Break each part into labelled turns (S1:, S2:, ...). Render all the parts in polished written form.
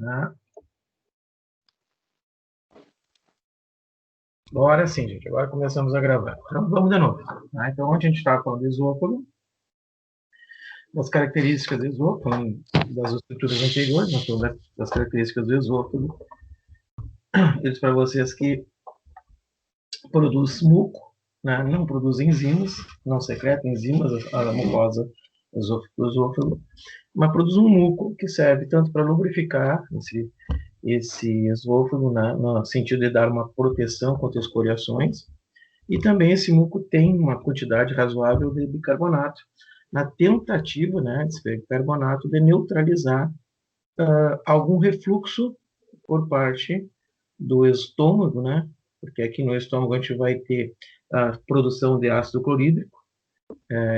S1: Tá? Agora sim, gente. Agora começamos a gravar. Então, vamos de novo. Tá? Então, ontem a gente estava falando do esôfago, das características do esôfago, falando das estruturas anteriores, nós falamos das características do esôfago. Eu disse para vocês que produz muco, né? Não produz enzimas, não secreta enzimas, a mucosa do esôfago, mas produz um muco que serve tanto para lubrificar esse esôfago, né, no sentido de dar uma proteção contra escoriações, e também esse muco tem uma quantidade razoável de bicarbonato, na tentativa, né, desse bicarbonato de neutralizar algum refluxo por parte do estômago, né, porque aqui no estômago a gente vai ter a produção de ácido clorídrico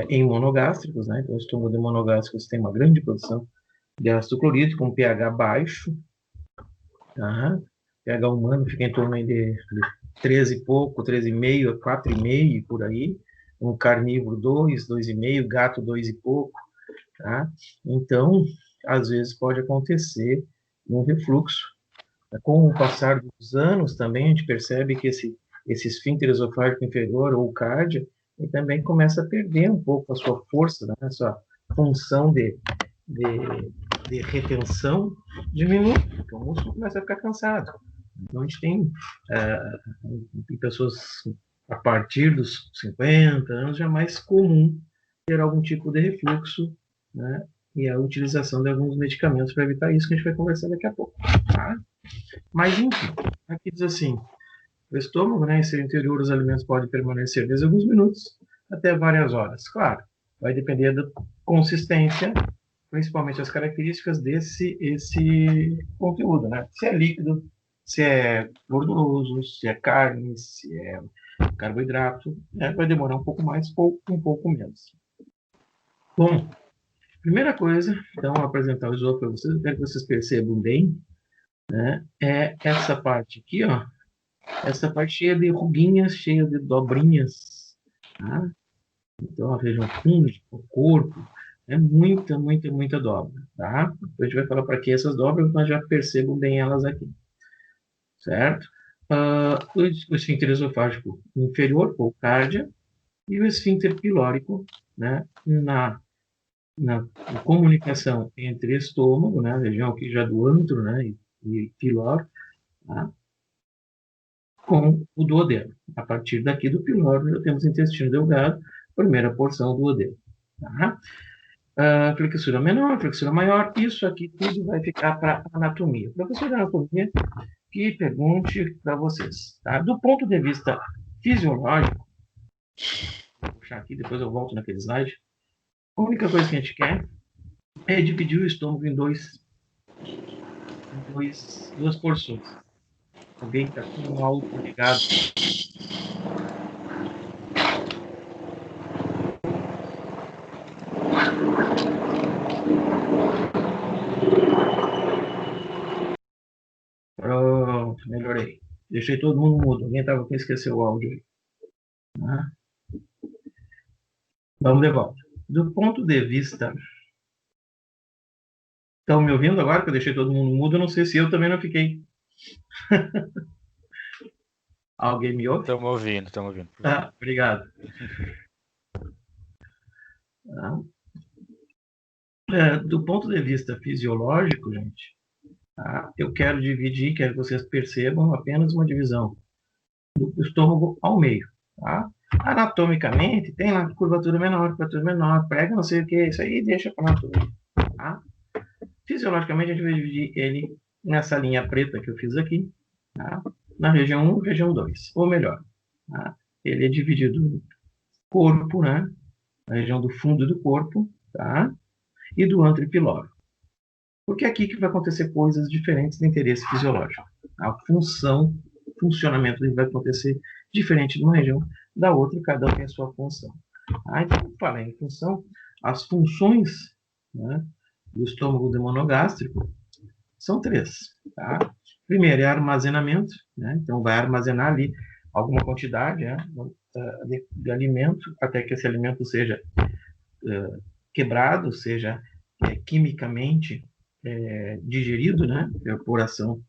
S1: em monogástricos, né, então o estômago de monogástricos tem uma grande produção de ácido clorídrico, com pH baixo, tá? pH humano fica em torno de 13 e pouco, 13,5, 4,5 por aí. Um carnívoro 2, 2,5, gato 2 e pouco. Tá? Então, às vezes pode acontecer um refluxo. Com o passar dos anos, também a gente percebe que esse esfíncter esofágico inferior, ou cárdia, ele também começa a perder um pouco a sua força, né? A sua função de retenção diminui, porque o músculo começa a ficar cansado. Então, a gente tem pessoas a partir dos 50 anos já é mais comum ter algum tipo de refluxo, né? E a utilização de alguns medicamentos para evitar isso, que a gente vai conversar daqui a pouco. Tá? Mas, enfim, aqui diz assim, o estômago, né, em seu interior, os alimentos podem permanecer desde alguns minutos até várias horas. Claro, vai depender da consistência, principalmente as características esse conteúdo, né? Se é líquido, se é gorduroso, se é carne, se é carboidrato, né? Vai demorar um pouco mais, um pouco menos. Bom, primeira coisa, então, apresentar o esôfago para vocês, eu quero que vocês percebam bem, né? É essa parte aqui, ó, essa parte cheia de ruguinhas, cheia de dobrinhas, tá? Então, a região funda, o corpo, é muita, muita, muita dobra, tá? A gente vai falar para que essas dobras, mas já percebam bem elas aqui, certo? O esfíncter esofágico inferior, ou cárdia, e o esfíncter pilórico, né? Na comunicação entre estômago, né? A região aqui já do antro, né? E pilórico, tá? Com o duodeno. A partir daqui do pilório, já temos intestino delgado, primeira porção do duodeno. Tá? Flexura menor, flexura maior, isso aqui tudo vai ficar para anatomia. Professor de anatomia, que pergunte para vocês. Tá? Do ponto de vista fisiológico, vou puxar aqui, depois eu volto naquele slide, a única coisa que a gente quer é dividir o estômago em duas porções. Alguém está com um áudio ligado? Pronto, melhorei. Deixei todo mundo mudo. Alguém estava com esqueceu o áudio aí. Tá? Vamos de volta. Do ponto de vista. Estão me ouvindo agora que eu deixei todo mundo mudo? Eu não sei se eu também não fiquei. Alguém me ouve?
S2: Estamos ouvindo, estamos ouvindo.
S1: Tá, obrigado. Tá. Do ponto de vista fisiológico, gente, tá? Eu quero dividir, quero que vocês percebam apenas uma divisão do estômago ao meio. Tá? Anatomicamente, tem lá curvatura menor, prega não sei o que, isso aí deixa para a anatomia. Tá? Fisiologicamente, a gente vai dividir ele nessa linha preta que eu fiz aqui, tá? Na região 1 e região 2, ou melhor, tá? Ele é dividido no corpo, né? Na região do fundo do corpo, tá? E do antro pilório. Porque é aqui que vai acontecer coisas diferentes de interesse fisiológico. A funcionamento dele vai acontecer diferente de uma região da outra, e cada um tem a sua função. Então, como falei em função, as funções, né, do estômago monogástrico são três. Tá? Primeiro é armazenamento, né? Então vai armazenar ali alguma quantidade, né, de alimento, até que esse alimento seja quebrado, seja quimicamente digerido, né, por ação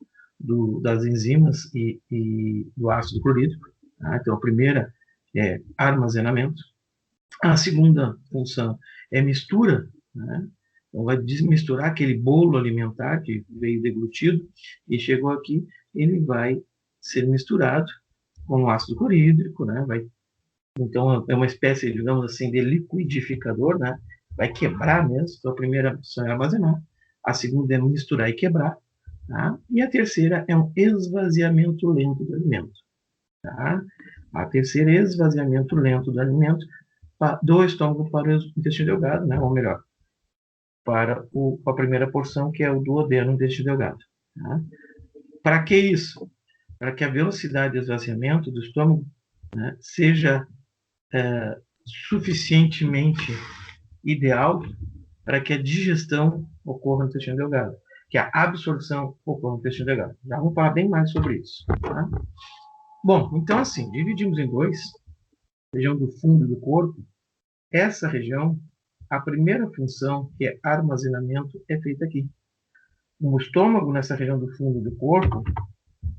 S1: das enzimas e do ácido clorídrico. Tá? Então, a primeira é armazenamento. A segunda função é mistura, né? Então, vai misturar aquele bolo alimentar que veio deglutido e chegou aqui, ele vai ser misturado com o ácido clorídrico, né? Então, é uma espécie, digamos assim, de liquidificador, né? Vai quebrar mesmo. Então, a primeira função é armazenar, a segunda é misturar e quebrar, tá? E a terceira é um esvaziamento lento do alimento, tá? A terceira é esvaziamento lento do alimento do estômago para o intestino delgado, né? Ou melhor, para a primeira porção, que é o duodeno, intestino delgado. Tá? Para que isso? Para que a velocidade de esvaziamento do estômago, né, seja suficientemente ideal para que a digestão ocorra no intestino delgado, que a absorção ocorra no intestino delgado. Já vamos falar bem mais sobre isso. Tá? Bom, então assim, dividimos em dois, região do fundo do corpo. Essa região, a primeira função, que é armazenamento, é feita aqui. No estômago, nessa região do fundo do corpo,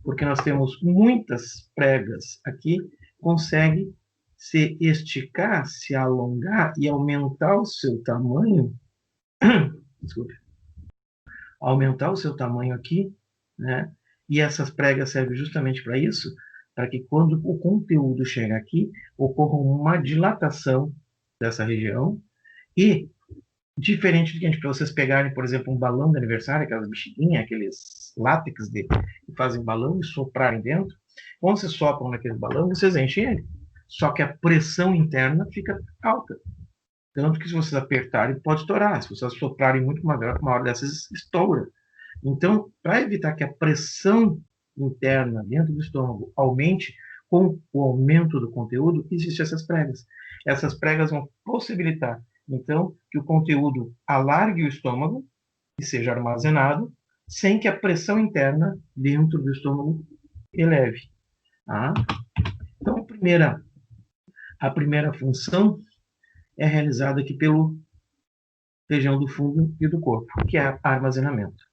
S1: porque nós temos muitas pregas aqui, consegue se esticar, se alongar e aumentar o seu tamanho. Desculpe. Aumentar o seu tamanho aqui, né? E essas pregas servem justamente para isso, para que quando o conteúdo chega aqui, ocorra uma dilatação dessa região e, diferente de que para vocês pegarem, por exemplo, um balão de aniversário, aquelas bexiguinhas, aqueles látex que fazem balão e soprarem dentro, quando vocês sopram naquele balão, vocês enchem ele. Só que a pressão interna fica alta. Tanto que se vocês apertarem, pode estourar. Se vocês soprarem muito, uma hora dessas estoura. Então, para evitar que a pressão interna dentro do estômago aumente com o aumento do conteúdo, existem essas pregas. Essas pregas vão possibilitar, então, que o conteúdo alargue o estômago e seja armazenado, sem que a pressão interna dentro do estômago eleve. Tá? Então, a primeira função é realizada aqui pela região do fundo e do corpo, que é armazenamento.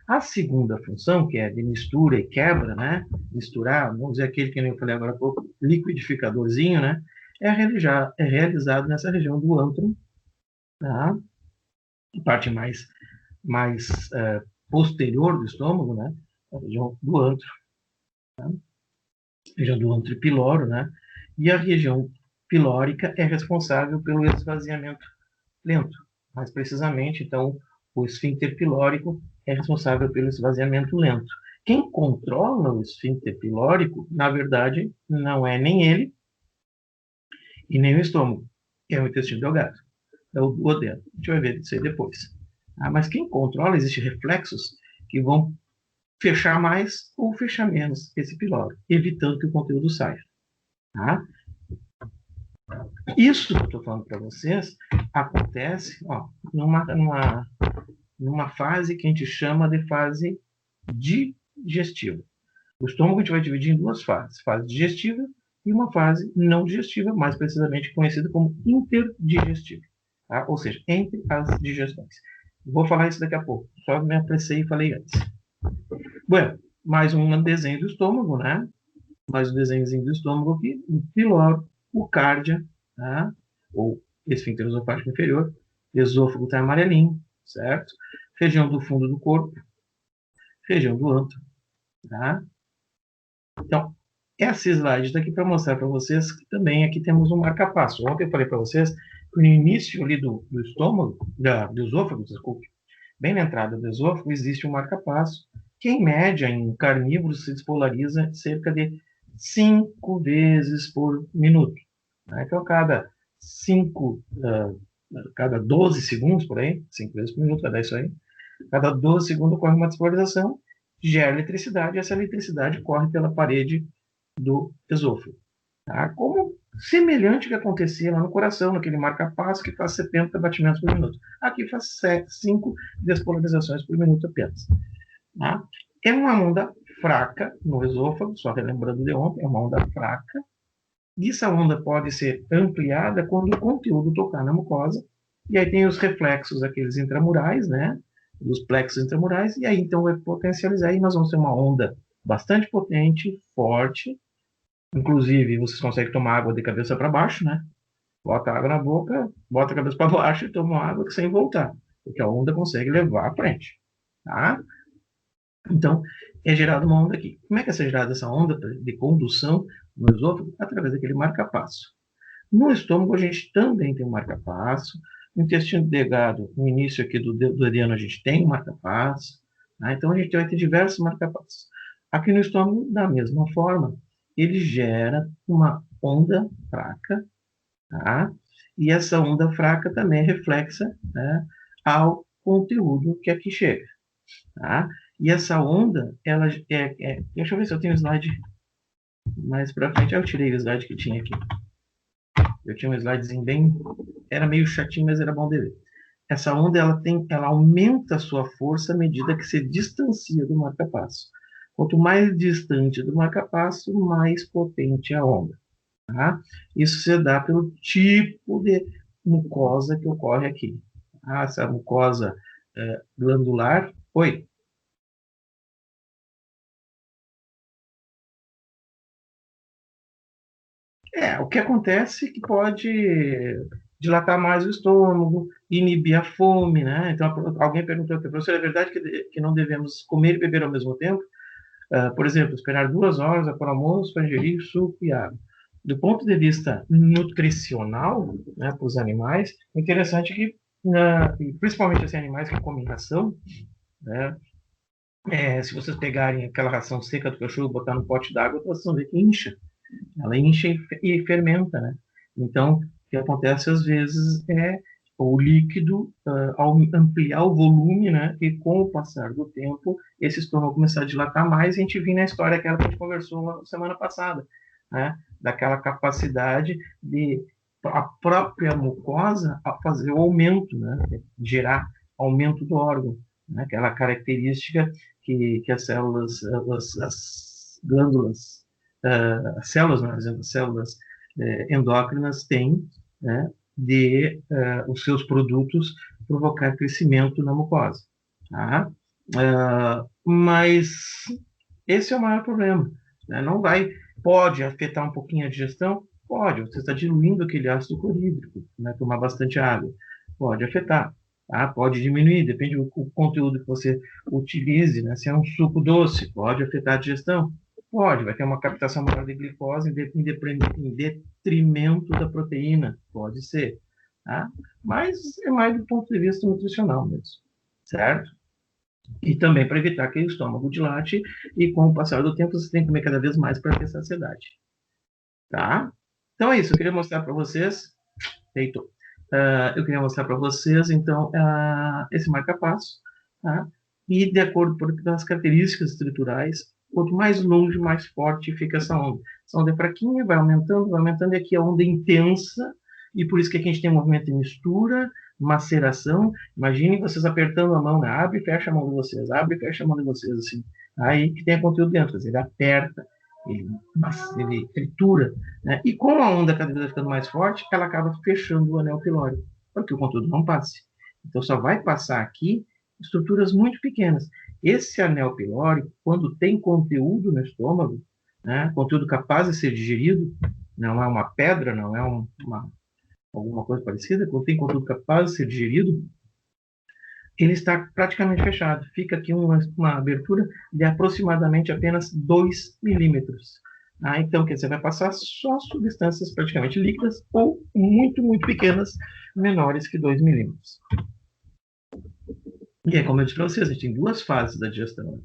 S1: A segunda função, que é de mistura e quebra, né? Misturar, vamos dizer aquele que eu falei agora há pouco, liquidificadorzinho, né? É realizado nessa região do ântron, tá? A parte mais posterior do estômago, né? A região do antro, tá? A região do antro piloro, né? E a região pilórica é responsável pelo esvaziamento lento. Mais precisamente, então, o esfíncter pilórico é responsável pelo esvaziamento lento. Quem controla o esfíncter pilórico, na verdade, não é nem ele e nem o estômago, é o intestino delgado, é o duodeno. A gente vai ver isso aí depois. Mas quem controla, existem reflexos que vão fechar mais ou fechar menos esse pilório, evitando que o conteúdo saia. Tá? Isso que eu estou falando para vocês acontece numa fase que a gente chama de fase digestiva. O estômago a gente vai dividir em duas fases, fase digestiva e uma fase não digestiva, mais precisamente conhecida como interdigestiva, tá? Ou seja, entre as digestões. Vou falar isso daqui a pouco, só me apressei e falei antes. Bueno, mais um desenho do estômago, né? Mais um desenhozinho do estômago aqui, o piloro, o cárdia, tá? Ou esfíncter esofágico inferior, esôfago está amarelinho, certo? Região do fundo do corpo, região do ântro, tá? Então, essa slide está aqui para mostrar para vocês que também aqui temos um marca-passo. Ontem eu falei para vocês que no início ali do estômago, do esôfago, desculpe, bem na entrada do esôfago, existe um marca-passo que, em média, em carnívoros, se despolariza cerca de 5 vezes por minuto. Então, cada 12 segundos, por aí, 5 vezes por minuto, vai dar isso aí, cada 12 segundos ocorre uma despolarização, gera eletricidade, e essa eletricidade corre pela parede do esôfago. Tá? Como semelhante ao que acontecia lá no coração, naquele marca-passo que faz 70 batimentos por minuto. Aqui faz 5 despolarizações por minuto apenas. Tá? É uma onda fraca no esôfago, só relembrando de ontem, é uma onda fraca. E essa onda pode ser ampliada quando o conteúdo tocar na mucosa. E aí tem os reflexos, aqueles intramurais, né? dos plexos intramurais, e aí então vai potencializar, e nós vamos ter uma onda bastante potente, forte, inclusive vocês conseguem tomar água de cabeça para baixo, né? Bota água na boca, bota a cabeça para baixo e toma água sem voltar, porque a onda consegue levar à frente, tá? Então, é gerada uma onda aqui. Como é que é gerada essa onda de condução no esôfago? Através daquele marca-passo. No estômago, a gente também tem um marca-passo. No intestino delgado, no início aqui do duodeno, a gente tem um marca-passo. Tá? Então, a gente vai ter diversos marca-passos. Aqui no estômago, da mesma forma, ele gera uma onda fraca, tá? E essa onda fraca também é reflexa, né, ao conteúdo que aqui chega. Tá? E essa onda, ela deixa eu ver se eu tenho um slide mais para frente. Eu tirei o slide que tinha aqui. Eu tinha um slidezinho bem, era meio chatinho, mas era bom de ver. Essa onda, ela aumenta a sua força à medida que se distancia do marca-passo. Quanto mais distante do marca-passo, mais potente é a onda. Tá? Isso se dá pelo tipo de mucosa que ocorre aqui. Essa mucosa glandular. Oi. O que acontece é que pode dilatar mais o estômago, inibir a fome, né? Então, alguém perguntou aqui, professor, é verdade que não devemos comer e beber ao mesmo tempo? Por exemplo, esperar 2 horas após o almoço para ingerir suco e água. Do ponto de vista nutricional, né, para os animais, é interessante que, principalmente esses animais que comem ração, né, se vocês pegarem aquela ração seca do cachorro e botar no pote d'água, vocês vão ver que incha. Ela incha e fermenta, né? Então, o que acontece às vezes é o líquido, ao ampliar o volume, né? E com o passar do tempo, esse estômago começar a dilatar mais, e a gente viu na história aquela que a gente conversou na semana passada, né? Daquela capacidade de a própria mucosa a fazer o aumento, né? Gerar aumento do órgão, né? Aquela característica que as células, as glândulas, as células, por exemplo, as células endócrinas têm, né, de os seus produtos provocar crescimento na mucosa. Tá? Mas esse é o maior problema. Né? Não vai, pode afetar um pouquinho a digestão? Pode, você está diluindo aquele ácido clorídrico, né? Tomar bastante água. Pode afetar. Tá? Pode diminuir, depende do conteúdo que você utilize. Né? Se é um suco doce, pode afetar a digestão? Pode, vai ter uma captação maior de glicose em detrimento da proteína, pode ser. Tá? Mas é mais do ponto de vista nutricional mesmo, certo? E também para evitar que o estômago dilate e com o passar do tempo você tem que comer cada vez mais para ter saciedade. Tá? Então é isso, eu queria mostrar para vocês. Feito. Eu queria mostrar para vocês, então, esse marca-passo. Tá? E de acordo com as características estruturais, quanto mais longe, mais forte fica essa onda. Essa onda é fraquinha, vai aumentando, e aqui a onda é intensa, e por isso que aqui a gente tem um movimento de mistura, maceração. Imaginem vocês apertando a mão, né? Abre e fecha a mão de vocês, abre e fecha a mão de vocês, assim. Aí que tem conteúdo dentro, ele aperta, ele tritura, né? E com a onda cada vez ficando mais forte, ela acaba fechando o anel pilórico, para que o conteúdo não passe. Então só vai passar aqui estruturas muito pequenas. Esse anel pilórico, quando tem conteúdo no estômago, né, conteúdo capaz de ser digerido, não é uma pedra, não é alguma coisa parecida, quando tem conteúdo capaz de ser digerido, ele está praticamente fechado. Fica aqui uma abertura de aproximadamente apenas 2 milímetros. Então, quer dizer, vai passar só substâncias praticamente líquidas ou muito, muito pequenas, menores que 2 milímetros. E é como eu disse para vocês, a gente tem 2 fases da digestão.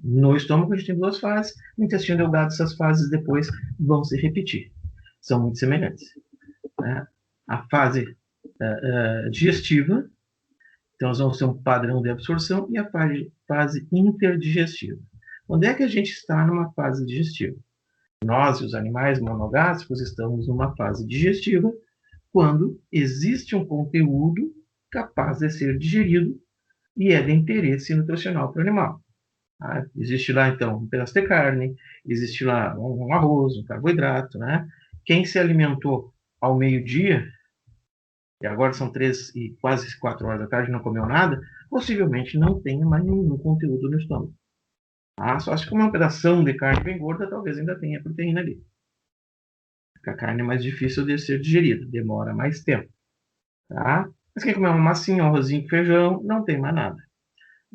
S1: No estômago, a gente tem 2 fases. No intestino delgado, essas fases depois vão se repetir. São muito semelhantes. Né? A fase digestiva, então, nós vamos ter um padrão de absorção e a fase interdigestiva. Onde é que a gente está numa fase digestiva? Nós e os animais monogástricos estamos numa fase digestiva quando existe um conteúdo capaz de ser digerido e é de interesse nutricional para o animal. Existe lá, então, um pedaço de carne, existe lá um arroz, um carboidrato. Né? Quem se alimentou ao meio-dia, e agora são 3 e quase 4 horas da tarde, não comeu nada, possivelmente não tenha mais nenhum conteúdo no estômago. Ah, só acho que uma pedação de carne bem gorda talvez ainda tenha proteína ali. Porque a carne é mais difícil de ser digerida, demora mais tempo. Tá? Mas quem comer uma massinha, um arrozinho com feijão, não tem mais nada.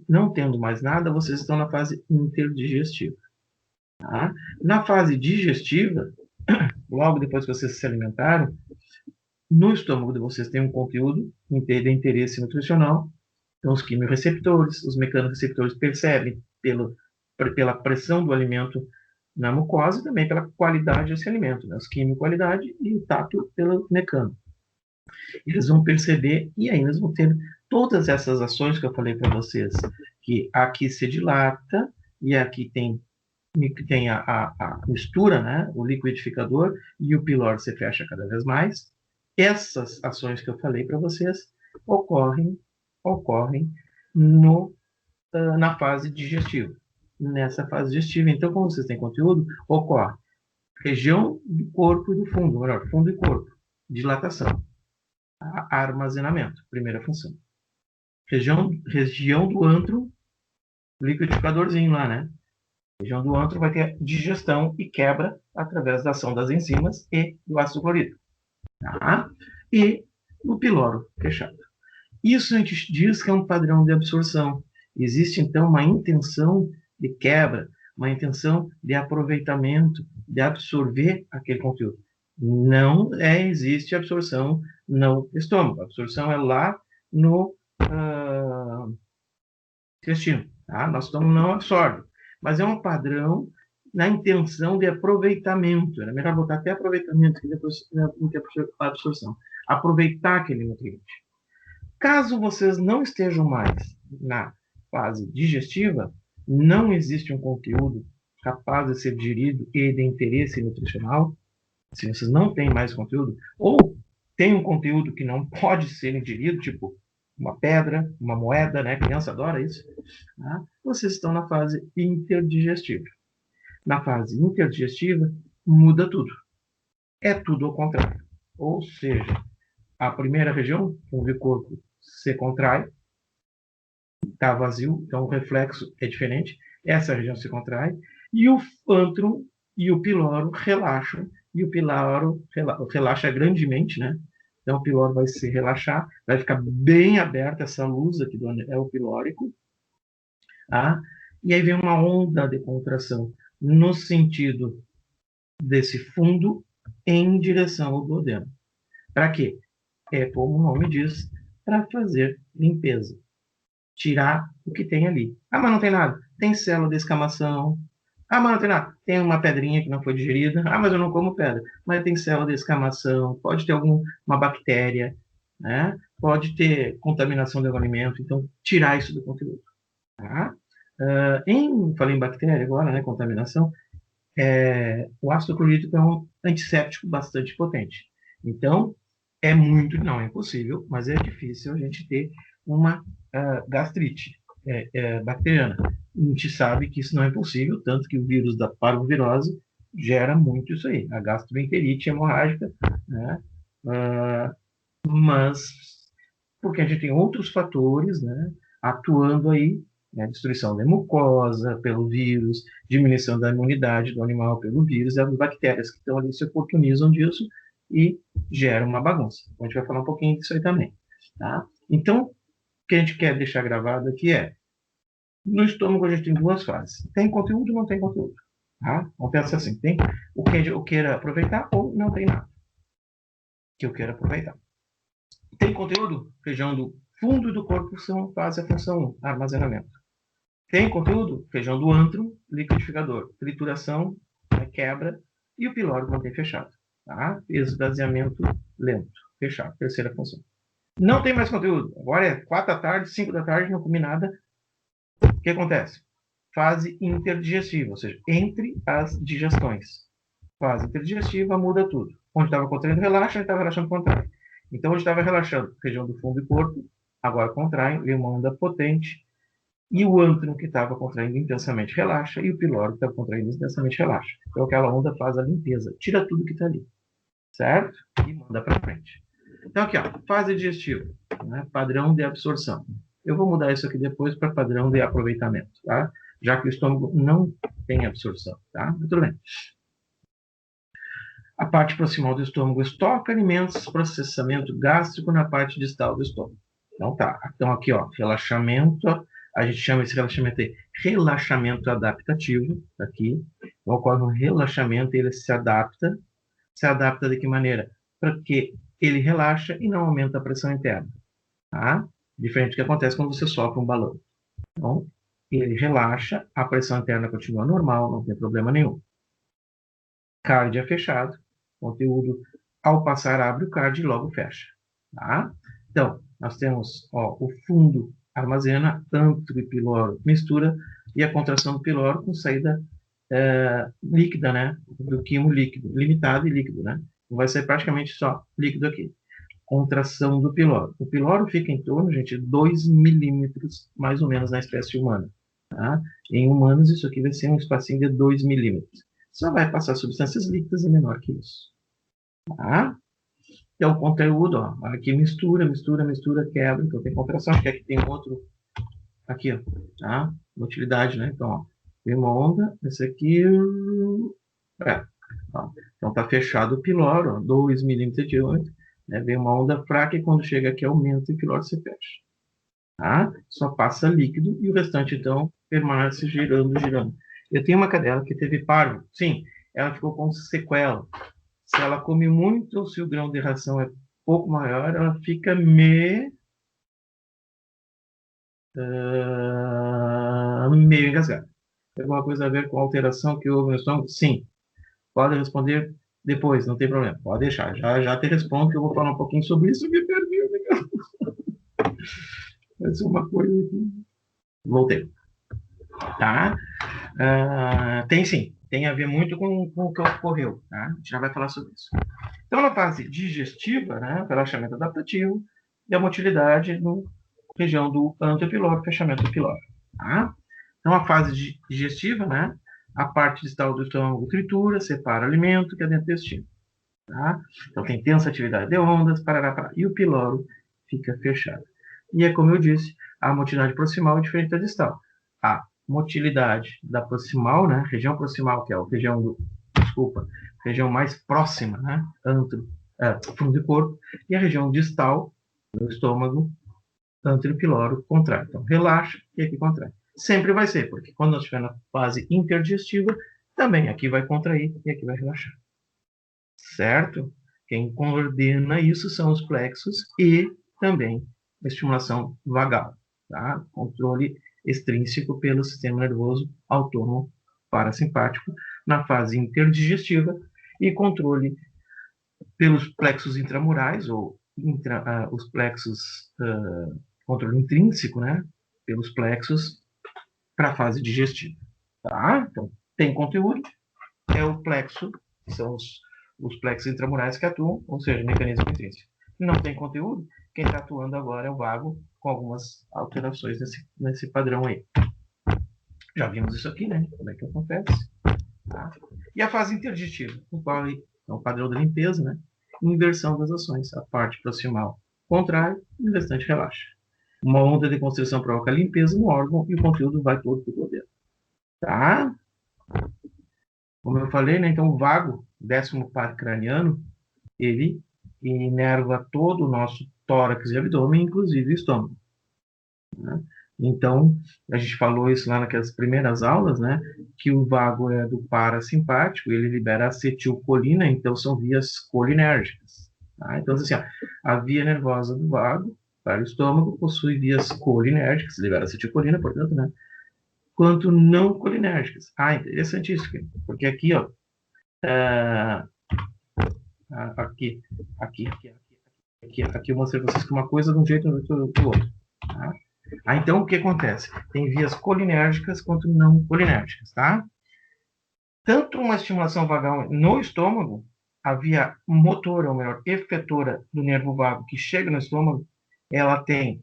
S1: Não tendo mais nada, vocês estão na fase interdigestiva. Tá? Na fase digestiva, logo depois que vocês se alimentaram, no estômago de vocês tem um conteúdo de interesse nutricional. Então, os quimiorreceptores, os mecanoreceptores percebem pela pressão do alimento na mucosa e também pela qualidade desse alimento, né? Os químico-qualidade e o tato pelo mecano. Eles vão perceber e aí eles vão ter todas essas ações que eu falei para vocês, que aqui se dilata e aqui tem a mistura, né? O liquidificador e o pilor se fecha cada vez mais. Essas ações que eu falei para vocês ocorrem na fase digestiva. Nessa fase digestiva, então, como vocês têm conteúdo, ocorre região do corpo e do fundo, melhor, fundo e corpo, dilatação, armazenamento, primeira função. Região do antro, liquidificadorzinho lá, né? Região do antro vai ter digestão e quebra através da ação das enzimas e do ácido clorídrico. Tá? E o piloro fechado. Isso a gente diz que é um padrão de absorção. Existe, então, uma intenção de quebra, uma intenção de aproveitamento, de absorver aquele conteúdo. Não existe absorção no estômago. A absorção é lá no intestino. Tá? Nosso estômago não absorve. Mas é um padrão na intenção de aproveitamento. Era melhor botar até aproveitamento do que absorção. Aproveitar aquele nutriente. Caso vocês não estejam mais na fase digestiva, não existe um conteúdo capaz de ser digerido e de interesse nutricional. Se vocês não têm mais conteúdo, ou tem um conteúdo que não pode ser ingerido, tipo uma pedra, uma moeda, né? A criança adora isso. Tá? Vocês estão na fase interdigestiva. Na fase interdigestiva, muda tudo. É tudo ao contrário. Ou seja, a primeira região, o corpo se contrai, está vazio, então o reflexo é diferente. Essa região se contrai, e o antrum e o piloro relaxam, e o piloro relaxa grandemente, né? Então o piloro vai se relaxar, vai ficar bem aberta essa luz aqui do anel pilórico, tá? E aí vem uma onda de contração no sentido desse fundo em direção ao duodeno. Para quê? É como o nome diz, para fazer limpeza. Tirar o que tem ali. Ah, mas não tem nada. Tem célula de escamação. Ah, mas não tem nada. Tem uma pedrinha que não foi digerida. Ah, mas eu não como pedra. Mas tem célula de escamação. Pode ter uma bactéria. Né? Pode ter contaminação do alimento. Então, tirar isso do conteúdo. Tá? Falei em bactéria agora, né? Contaminação. O ácido clorídrico é um antisséptico bastante potente. Então, não é impossível, mas é difícil a gente ter uma gastrite bacteriana. A gente sabe que isso não é possível, tanto que o vírus da parvovirose gera muito isso aí, a gastroenterite hemorrágica, né? Mas porque a gente tem outros fatores, né, atuando aí, né, destruição da mucosa pelo vírus, diminuição da imunidade do animal pelo vírus, e as bactérias que estão ali se oportunizam disso e geram uma bagunça. Então, a gente vai falar um pouquinho disso aí também. Tá? Então, o que a gente quer deixar gravado aqui no estômago a gente tem duas fases. Tem conteúdo ou não tem conteúdo. Tá? Vamos pensar assim, tem o que eu queira aproveitar ou não tem nada que eu queira aproveitar. Tem conteúdo? Região do fundo do corpo faz a função 1, armazenamento. Tem conteúdo? Região do antro, liquidificador. Trituração, quebra, e o piloro mantém fechado. Tá? Esvaziamento lento, fechado. Terceira função. Não tem mais conteúdo. Agora é 4 da tarde, 5 da tarde, não comi nada. O que acontece? Fase interdigestiva, ou seja, entre as digestões. Fase interdigestiva muda tudo. Onde estava contraindo, relaxa, onde estava relaxando, contrai. Então, onde estava relaxando, região do fundo e corpo, agora contrai, vem uma onda potente, e o antrum que estava contraindo intensamente relaxa, e o piloro que estava contraindo intensamente relaxa. Então, aquela onda faz a limpeza, tira tudo que está ali, certo? E manda para frente. Então, aqui, ó, fase digestiva, né? Padrão de absorção. Eu vou mudar isso aqui depois para padrão de aproveitamento, tá? Já que o estômago não tem absorção, tá? Mas tudo bem. A parte proximal do estômago estoca alimentos, processamento gástrico na parte distal do estômago. Então tá. Então aqui, ó, relaxamento, a gente chama esse relaxamento de relaxamento adaptativo, aqui. Então, ocorre um relaxamento, ele se adapta de que maneira? Para que ele relaxa e não aumenta a pressão interna, tá? Diferente do que acontece quando você sopra um balão. Então, ele relaxa, a pressão interna continua normal, não tem problema nenhum. Cardio é fechado, conteúdo ao passar abre o cardio e logo fecha, tá? Então, nós temos, ó, o fundo armazena, antro e piloro mistura, e a contração do piloro com saída líquida, né? Do quimo líquido, limitado e líquido, né? Vai ser praticamente só líquido aqui. Contração do piloro. O piloro fica em torno, gente, de 2 milímetros, mais ou menos, na espécie humana. Tá? Em humanos, isso aqui vai ser um espacinho de 2 milímetros. Só vai passar substâncias líquidas e menor que isso. Tá? É o conteúdo, ó. Aqui mistura, quebra. Então tem contração. Acho que aqui tem um outro. Aqui, ó. Tá? Utilidade, né? Então, ó. Tem uma onda. Esse aqui. Tá? Então tá fechado o piloro, ó, 2 milímetros de diâmetro. Né? Vem uma onda fraca e quando chega aqui aumenta e o piloro se fecha. Tá? Só passa líquido e o restante, então, permanece girando. Eu tenho uma cadela que teve parvo. Sim, ela ficou com sequela. Se ela come muito ou se o grão de ração é pouco maior, ela fica meio engasgada. Tem alguma coisa a ver com a alteração que houve no estômago? Sim. Pode responder depois, não tem problema. Pode deixar. Já te respondo que eu vou falar um pouquinho sobre isso. Me perdi, legal. Vai ser uma coisa aqui. Voltei. Tá? Tem sim. Tem a ver muito com o que ocorreu. Tá? A gente já vai falar sobre isso. Então, na fase digestiva, né, relaxamento adaptativo e a motilidade na região do antepilório, fechamento do pilório. Tá? Então, a fase digestiva, né, a parte distal do estômago tritura, separa alimento, que é dentro do intestino. Tá? Então, tem intensa atividade de ondas, parará, e o piloro fica fechado. E é como eu disse, a motilidade proximal é diferente da distal. A motilidade da proximal, né, região proximal, que é a região mais próxima, né, fundo de corpo, e a região distal, do estômago, antro e piloro, contrai. Então, relaxa e aqui contrai. Sempre vai ser, porque quando nós estiver na fase interdigestiva, também aqui vai contrair e aqui vai relaxar. Certo? Quem coordena isso são os plexos e também a estimulação vagal, tá? Controle extrínseco pelo sistema nervoso autônomo parasimpático na fase interdigestiva e controle pelos plexos intramurais ou os plexos controle intrínseco, né? Pelos plexos para a fase digestiva, tá? Então, tem conteúdo, é o plexo, que são os plexos intramurais que atuam, ou seja, mecanismo intrínseco. Não tem conteúdo, quem está atuando agora é o vago, com algumas alterações nesse padrão aí. Já vimos isso aqui, né? Como é que acontece. Tá? E a fase interdigestiva, o qual é o padrão da limpeza, né? Inversão das ações. A parte proximal contrai e o restante relaxa. Uma onda de constrição provoca limpeza no órgão e o conteúdo vai todo para o dentro. Tá? Como eu falei, né? Então o vago, 10º par craniano, ele inerva todo o nosso tórax e abdômen, inclusive o estômago. Né? Então, a gente falou isso lá naquelas primeiras aulas, né? Que o vago é do parasimpático, ele libera acetilcolina, então são vias colinérgicas. Tá? Então, assim, ó, a via nervosa do vago para o estômago possui vias colinérgicas, libera acetilcolina, portanto, né? Quanto não colinérgicas. Interessante isso, porque aqui, ó, aqui eu mostrei para vocês que uma coisa de um jeito e do outro. Tá? Então, o que acontece? Tem vias colinérgicas quanto não colinérgicas, tá? Tanto uma estimulação vagal no estômago, a via motora, ou melhor, efetora do nervo vago que chega no estômago, ela tem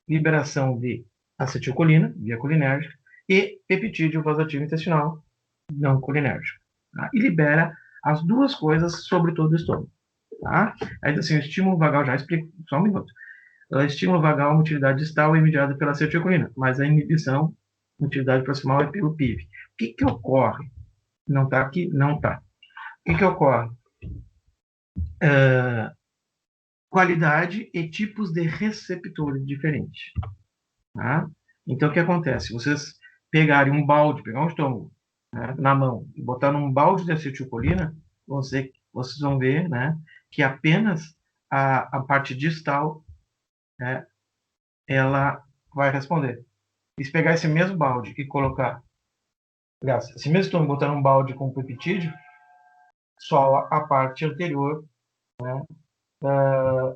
S1: liberação de acetilcolina, via colinérgica, e peptídeo vasativo intestinal, não colinérgico. Tá? E libera as duas coisas sobre todo o estômago. Tá? Aí, assim, o estímulo vagal, já explico, só um minuto. O estímulo vagal é uma utilidade distal é mediada pela acetilcolina, mas a inibição, utilidade proximal, é pelo PIB. O que ocorre? Não está aqui? Não está. O que ocorre? Qualidade e tipos de receptores diferentes. Tá? Então, o que acontece? Vocês pegarem um balde, pegar um estômago, né, na mão, e botar num balde de acetilcolina, vocês vão ver, né, que apenas a parte distal, né, ela vai responder. E se pegar esse mesmo balde e colocar, esse mesmo estômago, botar num balde com peptídeo, só a parte anterior, né,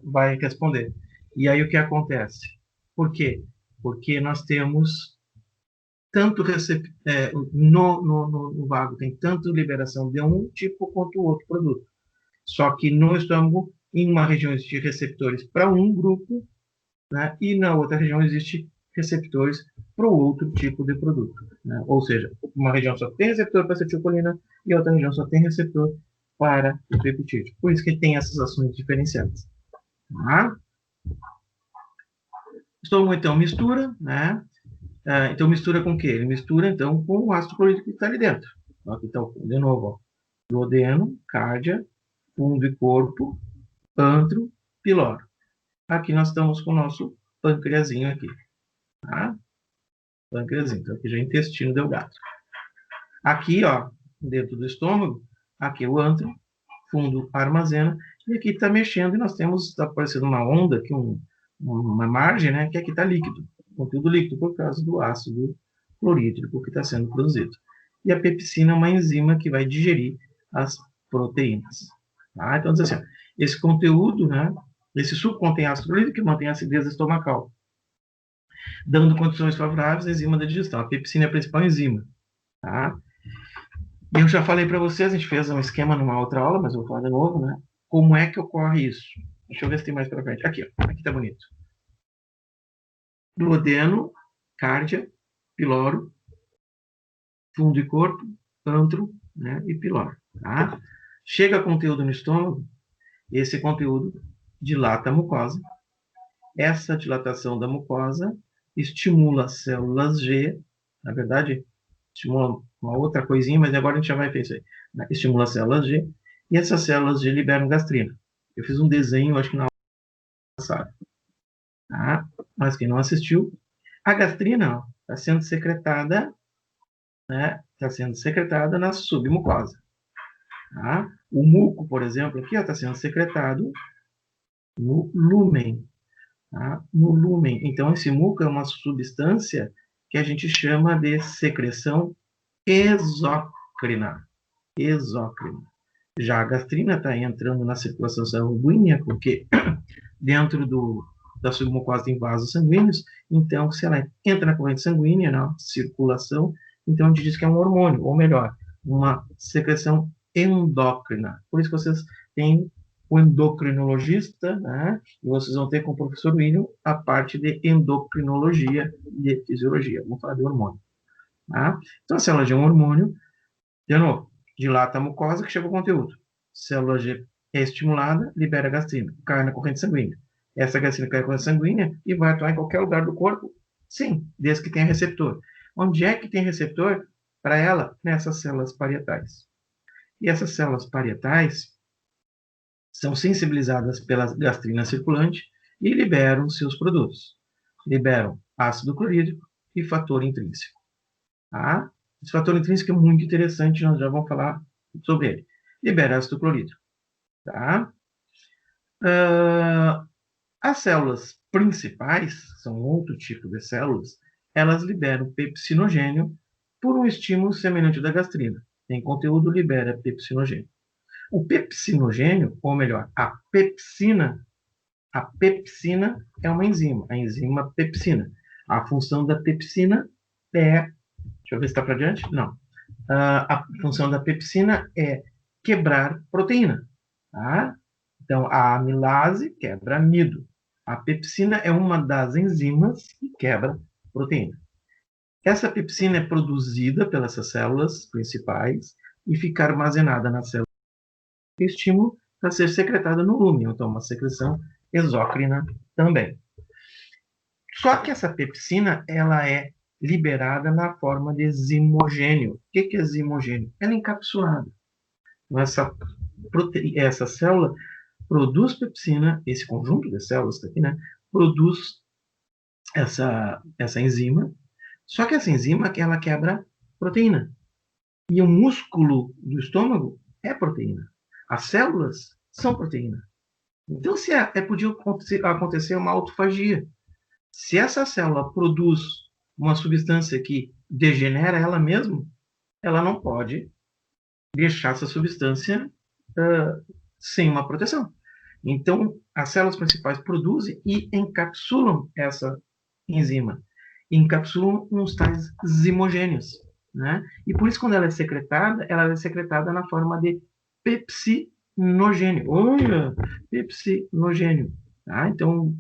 S1: vai responder. E aí o que acontece? Por quê? Porque nós temos tanto no vago tem tanto liberação de um tipo quanto o outro produto. Só que no estômago, em uma região existe receptores para um grupo, né, e na outra região existe receptores para o outro tipo de produto. Né? Ou seja, uma região só tem receptor para acetilcolina e a outra região só tem receptor para o peptídeo. Por isso que tem essas ações diferenciadas. Tá? Estômago, então, mistura, né? Então, mistura com o quê? Ele mistura, então, com o ácido clorídrico que está ali dentro. Aqui está, de novo, ó, duodeno, cárdia, fundo e corpo, antro, piloro. Aqui nós estamos com o nosso pâncreazinho aqui. Tá? Pâncreazinho. Então, aqui já é intestino delgado. Aqui, ó, dentro do estômago, aqui é o antro, fundo armazena, e aqui está mexendo, e nós temos, está aparecendo uma onda aqui, uma margem, né, que aqui está líquido, conteúdo líquido, por causa do ácido clorídrico que está sendo produzido. E a pepsina é uma enzima que vai digerir as proteínas. Tá? Então, assim, esse conteúdo, né, esse suco contém ácido clorídrico que mantém a acidez estomacal, dando condições favoráveis à enzima da digestão. A pepsina é a principal enzima. Tá? E eu já falei para vocês, a gente fez um esquema numa outra aula, mas eu vou falar de novo, né? Como é que ocorre isso? Deixa eu ver se tem mais para frente. Aqui, ó. Aqui tá bonito. Duodeno, cárdia, piloro, fundo e corpo, antro, né? E piloro. Tá? Chega conteúdo no estômago, esse conteúdo dilata a mucosa. Essa dilatação da mucosa estimula células G, na verdade, estimula uma outra coisinha, mas agora a gente já vai ver isso aí. Né? Estimula células G, e essas células G liberam gastrina. Eu fiz um desenho, acho que na aula passada. Tá? Mas quem não assistiu, a gastrina está sendo secretada, né? Está sendo secretada na submucosa. Tá? O muco, por exemplo, aqui está sendo secretado no lúmen. Tá? No lúmen. Então, esse muco é uma substância que a gente chama de secreção exócrina. Exócrina. Já a gastrina está entrando na circulação sanguínea, porque dentro da submucosa tem vasos sanguíneos, então, se ela entra na corrente sanguínea, na circulação, então a gente diz que é um hormônio, ou melhor, uma secreção endócrina. Por isso que vocês têm o endocrinologista, né? E vocês vão ter com o professor William a parte de endocrinologia e de fisiologia. Vamos falar de hormônio. Tá? Então, a célula G é um hormônio, de novo, dilata a mucosa que chega o conteúdo. Célula G é estimulada, libera gastrina, cai na corrente sanguínea. Essa gastrina cai na corrente sanguínea e vai atuar em qualquer lugar do corpo? Sim, desde que tenha receptor. Onde é que tem receptor? Para ela, nessas células parietais. E essas células parietais são sensibilizadas pela gastrina circulante e liberam seus produtos. Liberam ácido clorídrico e fator intrínseco. Tá? Esse fator intrínseco é muito interessante, nós já vamos falar sobre ele. Libera ácido clorídrico. Tá? As células principais, são outro tipo de células, elas liberam pepsinogênio por um estímulo semelhante da gastrina. Tem conteúdo, libera pepsinogênio. O pepsinogênio, ou melhor, a pepsina é uma enzima, a enzima pepsina. A função da pepsina é... Deixa eu ver se está para diante. Não. A função da pepsina é quebrar proteína. Tá? Então, a amilase quebra amido. A pepsina é uma das enzimas que quebra proteína. Essa pepsina é produzida pelas células principais e fica armazenada na célula de estímulo para ser secretada no lúmen. Então, uma secreção exócrina também. Só que essa pepsina, ela é liberada na forma de zimogênio. O que é zimogênio? Ela é encapsulada. Então, essa célula produz pepsina, esse conjunto de células aqui, né, produz essa enzima, só que essa enzima, ela quebra proteína. E o músculo do estômago é proteína. As células são proteína. Então, podia acontecer uma autofagia. Se essa célula produz uma substância que degenera ela mesma, ela não pode deixar essa substância sem uma proteção. Então, as células principais produzem e encapsulam essa enzima. Encapsulam uns tais zimogênios. Né? E por isso, quando ela é secretada na forma de pepsinogênio. Olha, pepsinogênio. Tá? Então,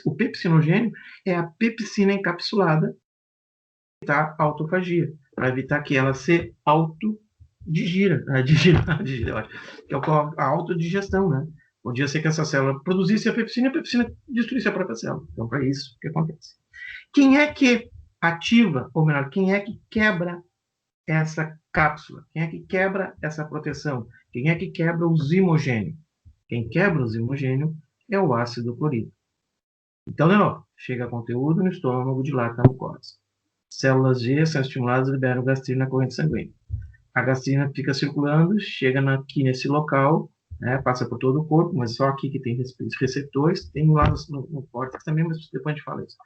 S1: o pepsinogênio é a pepsina encapsulada para evitar a autofagia, para evitar que ela se autodigira, que é a autodigestão, né? Podia ser que essa célula produzisse a pepsina destruísse a própria célula. Então, para isso que acontece. Quem é que ativa, ou melhor, quem é que quebra essa cápsula? Quem é que quebra essa proteção? Quem é que quebra o zimogênio? Quem quebra o zimogênio é o ácido clorídrico. Então, de novo, chega conteúdo no estômago, dilata a mucosa. Células G são estimuladas e liberam gastrina na corrente sanguínea. A gastrina fica circulando, chega aqui nesse local, né, passa por todo o corpo, mas só aqui que tem receptores, tem lá no córtex também, mas depois a gente fala isso.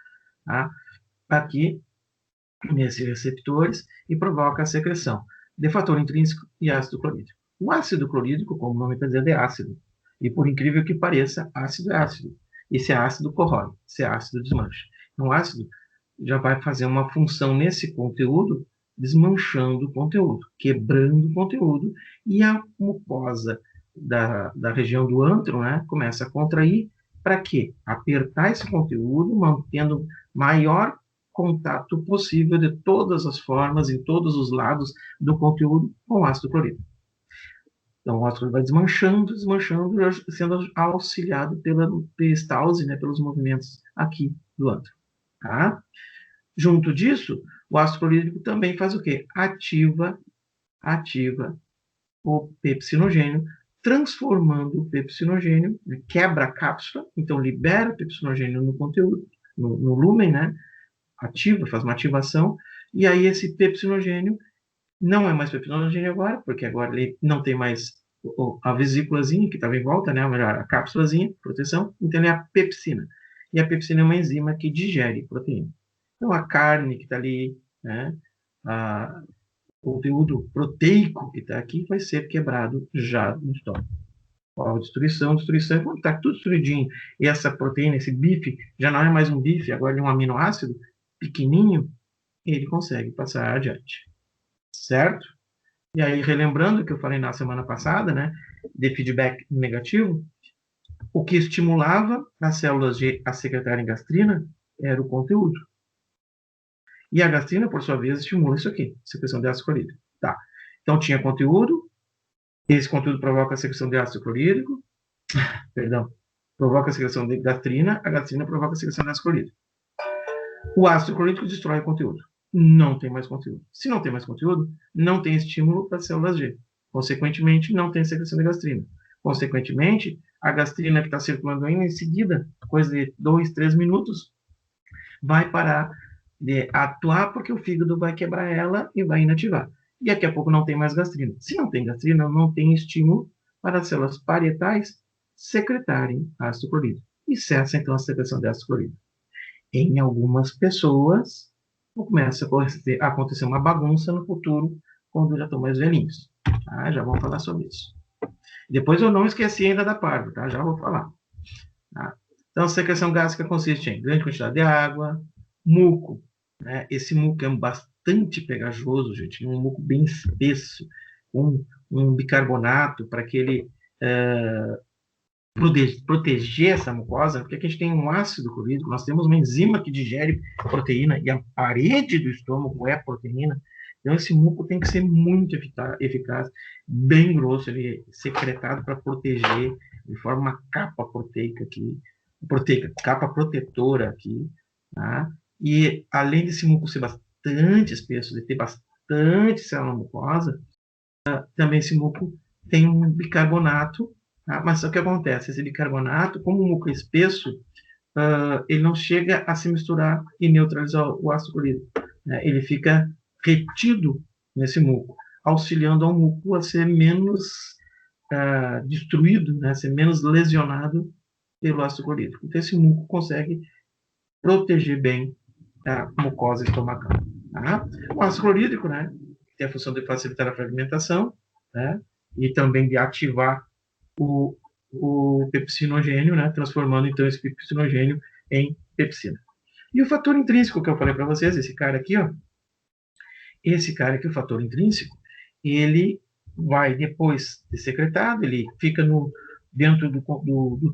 S1: Tá? Aqui, nesses receptores, e provoca a secreção de fator intrínseco e ácido clorídrico. O ácido clorídrico, como o nome está dizendo, é ácido. E por incrível que pareça, ácido é ácido. Esse ácido corrói, esse ácido desmancha. Então, o ácido já vai fazer uma função nesse conteúdo, desmanchando o conteúdo, quebrando o conteúdo, e a mucosa da região do antro, né, começa a contrair. Para quê? Apertar esse conteúdo, mantendo maior contato possível de todas as formas, em todos os lados do conteúdo com o ácido clorídrico. Então, o ácido clorídrico vai desmanchando, sendo auxiliado pela peristalse, né, pelos movimentos aqui do antro. Tá? Junto disso, o ácido clorídrico também faz o quê? Ativa o pepsinogênio, transformando o pepsinogênio, né, quebra a cápsula, então libera o pepsinogênio no conteúdo, no lúmen, né? Ativa, faz uma ativação, e aí esse pepsinogênio não é mais pepsinogênio agora, porque agora ele não tem mais a vesículazinha que estava em volta, né? Ou melhor, a cápsulazinha, proteção, então ele é a pepsina. E a pepsina é uma enzima que digere proteína. Então, a carne que está ali, né, o conteúdo proteico que está aqui vai ser quebrado já no estômago. A destruição, quando está tudo destruidinho, e essa proteína, esse bife, já não é mais um bife, agora é um aminoácido pequenininho, ele consegue passar adiante. Certo? E aí, relembrando o que eu falei na semana passada, né, de feedback negativo, o que estimulava as células G a secretarem gastrina era o conteúdo. E a gastrina, por sua vez, estimula isso aqui, secreção de ácido clorídrico. Tá. Então, tinha conteúdo, esse conteúdo provoca a secreção de ácido clorídrico, provoca a secreção de gastrina, a gastrina provoca a secreção de ácido clorídrico. O ácido clorídrico destrói o conteúdo. Não tem mais conteúdo. Se não tem mais conteúdo, não tem estímulo para as células G. Consequentemente, não tem secreção de gastrina. Consequentemente, a gastrina que está circulando ainda, em seguida, coisa de 2, 3 minutos, vai parar de atuar porque o fígado vai quebrar ela e vai inativar. E daqui a pouco não tem mais gastrina. Se não tem gastrina, não tem estímulo para as células parietais secretarem ácido clorídrico. E cessa, então, a secreção de ácido clorídrico. Em algumas pessoas, começa a acontecer uma bagunça no futuro, quando já estão mais velhinhos. Tá? Já vamos falar sobre isso. Depois eu não esqueci ainda da parva, tá? Já vou falar. Tá? Então, a secreção gástrica consiste em grande quantidade de água, muco. Né? Esse muco é bastante pegajoso, gente, um muco bem espesso, um bicarbonato para que ele proteger essa mucosa, porque aqui a gente tem um ácido clorídrico, nós temos uma enzima que digere proteína, e a parede do estômago é proteína, então esse muco tem que ser muito eficaz, bem grosso, ele é secretado para proteger, de forma uma capa proteica aqui, capa protetora aqui, tá? E além desse muco ser bastante espesso, de ter bastante célula mucosa, também esse muco tem um bicarbonato, tá? Mas o que acontece? Esse bicarbonato, como o muco é espesso, ele não chega a se misturar e neutralizar o ácido clorídrico, né? Ele fica retido nesse muco, auxiliando ao muco a ser menos destruído, né? Ser menos lesionado pelo ácido clorídrico. Então, esse muco consegue proteger bem a mucosa estomacal. Tá? O ácido clorídrico, né, tem a função de facilitar a fragmentação, né, e também de ativar o pepsinogênio, né, transformando então esse pepsinogênio em pepsina. E o fator intrínseco que eu falei para vocês, esse cara aqui, o fator intrínseco, ele vai depois de secretado, ele fica dentro do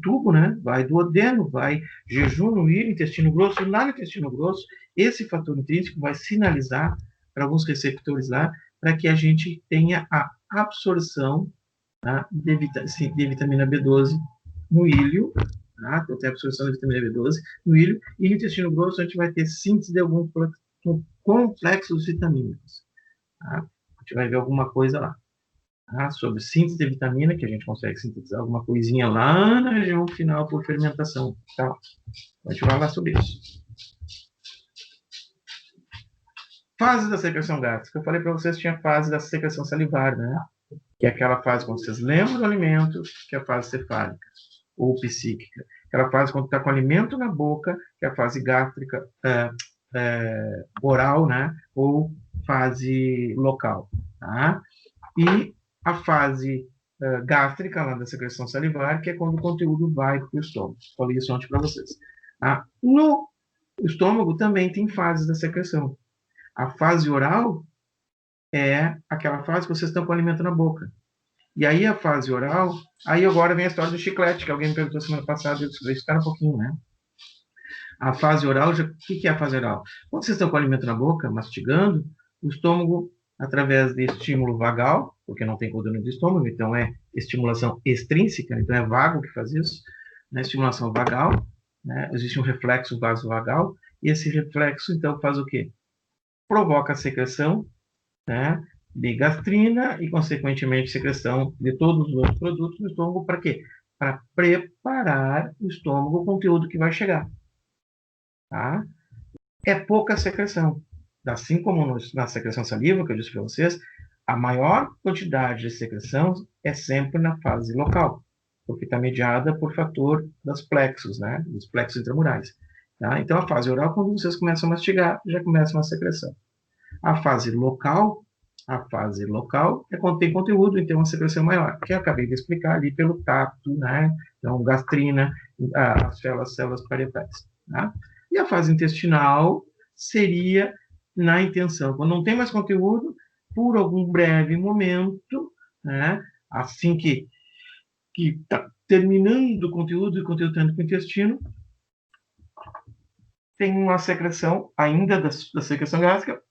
S1: tubo, né? Vai do duodeno, vai jejum no íleo, intestino grosso, lá no intestino grosso, esse fator intrínseco vai sinalizar para alguns receptores lá, para que a gente tenha a absorção, tá, de vitamina B12 no íleo, tá? Então tem a absorção da vitamina B12 no íleo, e no intestino grosso a gente vai ter síntese de alguns complexos vitamínicos. Tá? A gente vai ver alguma coisa lá. Tá? Sobre síntese de vitamina, que a gente consegue sintetizar alguma coisinha lá na região final por fermentação. Tá? A gente vai falar sobre isso. Fase da secreção gástrica. Eu falei para vocês que tinha fase da secreção salivar, né? Que é aquela fase quando vocês lembram do alimento, que é a fase cefálica ou psíquica. Aquela fase quando está com o alimento na boca, que é a fase gástrica oral, né? Ou fase local. Tá? E a fase gástrica, lá da secreção salivar, que é quando o conteúdo vai para o estômago. Falei isso ontem para vocês. Tá? No estômago também tem fases da secreção. A fase oral é aquela fase que vocês estão com o alimento na boca. E aí a fase oral, aí agora vem a história do chiclete, que alguém me perguntou semana passada, eu disse, espera um pouquinho, né? A fase oral, o que é a fase oral? Quando vocês estão com o alimento na boca, mastigando, o estômago, através de estímulo vagal, porque não tem codônio do estômago, então é estimulação extrínseca, então é vago que faz isso, né? Estimulação vagal, né? Existe um reflexo vasovagal, e esse reflexo, então, faz o quê? Provoca a secreção, né, de gastrina e, consequentemente, secreção de todos os outros produtos do estômago. Para quê? Para preparar o estômago o conteúdo que vai chegar. Tá? É pouca secreção. Assim como na secreção saliva, que eu disse para vocês, a maior quantidade de secreção é sempre na fase local, porque está mediada por fator das plexos, né? Dos plexos intramurais. Tá? Então, a fase oral, quando vocês começam a mastigar, já começa uma secreção. A fase local é quando tem conteúdo, então uma secreção maior, que eu acabei de explicar ali pelo tato, né? Então, gastrina, as células parietais. Tá? E a fase intestinal seria na intenção, quando não tem mais conteúdo, por algum breve momento, né? Assim que está terminando o conteúdo e o conteúdo está indo para o intestino, tem uma secreção ainda da secreção gástrica,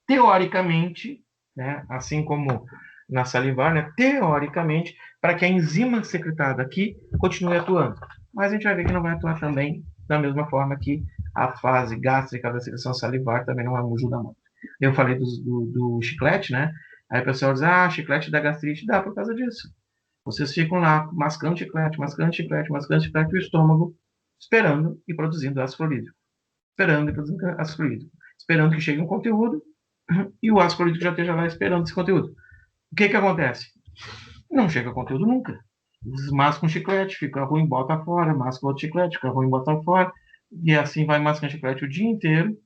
S1: teoricamente, né, assim como na salivar, né, teoricamente, para que a enzima secretada aqui continue atuando. Mas a gente vai ver que não vai atuar também da mesma forma que a fase gástrica da secreção salivar também não ajuda muito. Eu falei do chiclete, né? Aí o pessoal diz, chiclete da gastrite dá por causa disso. Vocês ficam lá mascando chiclete, mascando chiclete, mascando chiclete, o estômago esperando e produzindo ácido clorídrico. Esperando e produzindo ácido clorídrico. Esperando que chegue um conteúdo e o ácido clorídrico já esteja lá esperando esse conteúdo. O que acontece? Não chega conteúdo nunca. Masca um chiclete, fica ruim, bota fora, masca outro chiclete, fica ruim, bota fora, e assim vai mascando chiclete o dia inteiro,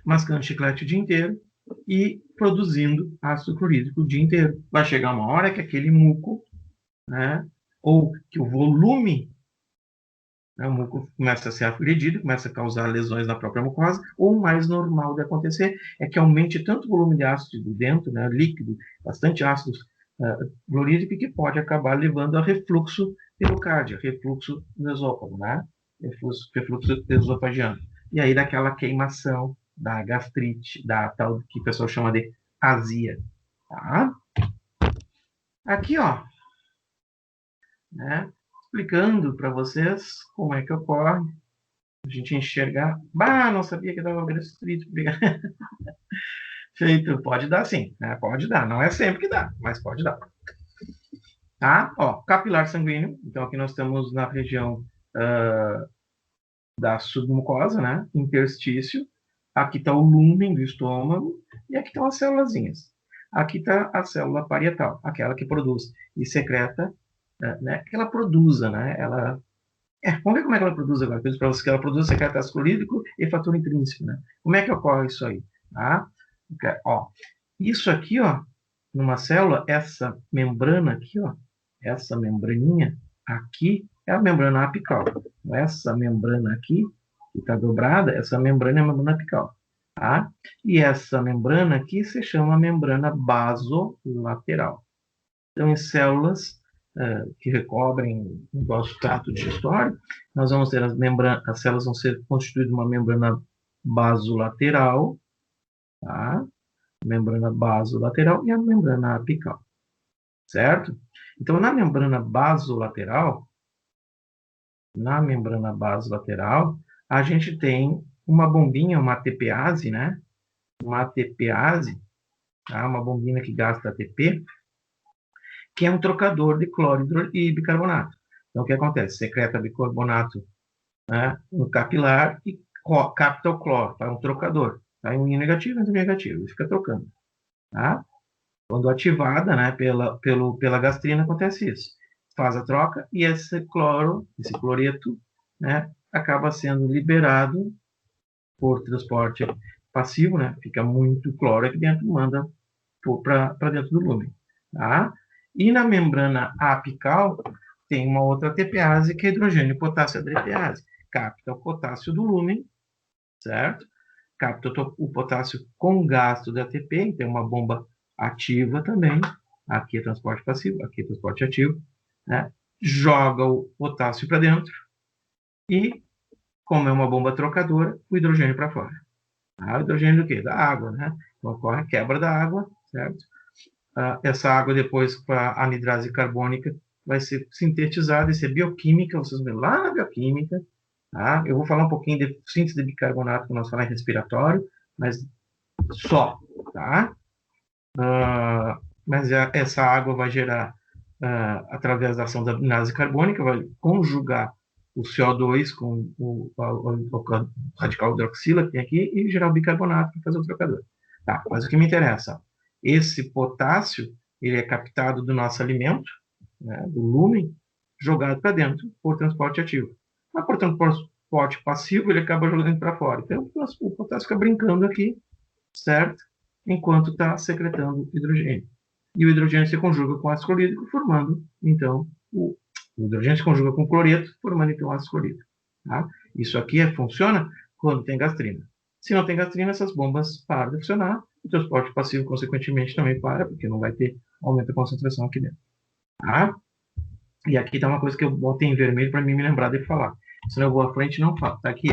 S1: mascando chiclete o dia inteiro e produzindo ácido clorídrico o dia inteiro. Vai chegar uma hora que aquele muco, né, ou que o volume, né, o muco começa a ser agredido, começa a causar lesões na própria mucosa, ou o mais normal de acontecer é que aumente tanto o volume de ácido dentro, né, líquido, bastante ácido clorídrico, que pode acabar levando a refluxo perocárdio, refluxo no esôfago, né? Refluxo esofagiano. E aí daquela queimação, da gastrite, da tal que o pessoal chama de azia. Tá? Aqui, ó, né? Explicando para vocês como é que ocorre A gente enxergar. Bah, não sabia que dava restrito. Feito, pode dar sim, né? Pode dar. Não é sempre que dá, mas pode dar. Tá? Ó, capilar sanguíneo. Então, aqui nós estamos na região da submucosa, né? Interstício. Aqui está o lúmen do estômago e aqui estão as célulazinhas. Aqui está a célula parietal, aquela que produz e secreta, né? Que ela produza, né? Vamos ver como é que ela produz agora. Eu para vocês que ela produz secreta ácido clorídrico e fator intrínseco, né? Como é que ocorre isso aí? Tá? Ó, isso aqui, ó, numa célula, essa membrana aqui, ó, essa membraninha aqui é a membrana apical. Essa membrana aqui, que está dobrada, essa membrana é a membrana apical. Tá? E essa membrana aqui se chama membrana basolateral. Então, em células que recobrem o nosso trato digestório, nós vamos ter as células vão ser constituídas de uma membrana basolateral, tá? Membrana basolateral e a membrana apical, certo? Então, na membrana basolateral, a gente tem uma bombinha, uma ATPase, né? Uma ATPase, tá? Uma bombinha que gasta ATP, que é um trocador de cloro e bicarbonato. Então, o que acontece? Secreta bicarbonato, né, no capilar e capta o cloro, tá? Um trocador. Tá? Um negativo, um negativo, e fica trocando. Tá? Quando ativada, né, pela gastrina, acontece isso. Faz a troca e esse cloro, esse cloreto, né, acaba sendo liberado por transporte passivo, né? Fica muito cloro aqui dentro, manda para dentro do lúmen. Tá? E na membrana apical, tem uma outra ATPase, que é hidrogênio potássio adrepease. Capta o potássio do lúmen, certo? Capta o potássio com gasto de ATP, tem uma bomba ativa também. Aqui é transporte passivo, aqui é transporte ativo. Né? Joga o potássio para dentro e, como é uma bomba trocadora, o hidrogênio para fora. O hidrogênio do quê? Da água, né? Então, ocorre a quebra da água, certo? Essa água, depois, com a anidrase carbônica, vai ser sintetizada e ser bioquímica, vocês vão ver lá na bioquímica. Tá? Eu vou falar um pouquinho de síntese de bicarbonato, quando nós falar em respiratório, mas só, tá? Mas essa água vai gerar, através da ação da anidrase carbônica, vai conjugar o CO2 com o radical hidroxila que tem aqui e gerar o bicarbonato para fazer o trocador. Tá, mas o que me interessa, esse potássio, ele é captado do nosso alimento, né, do lúmen, jogado para dentro por transporte ativo. Mas por transporte passivo, ele acaba jogando para fora. Então, o potássio fica brincando aqui, certo? Enquanto está secretando hidrogênio. E o hidrogênio se conjuga com ácido clorídrico, formando, então, o hidrogênio se conjuga com cloreto, formando, então, ácido clorídrico. Tá? Isso aqui funciona quando tem gastrina. Se não tem gastrina, essas bombas param de funcionar, o transporte passivo, consequentemente, também para, porque não vai ter aumento da concentração aqui dentro. Tá? E aqui está uma coisa que eu botei em vermelho para mim me lembrar de falar. Senão eu vou à frente e não falo. Tá aqui.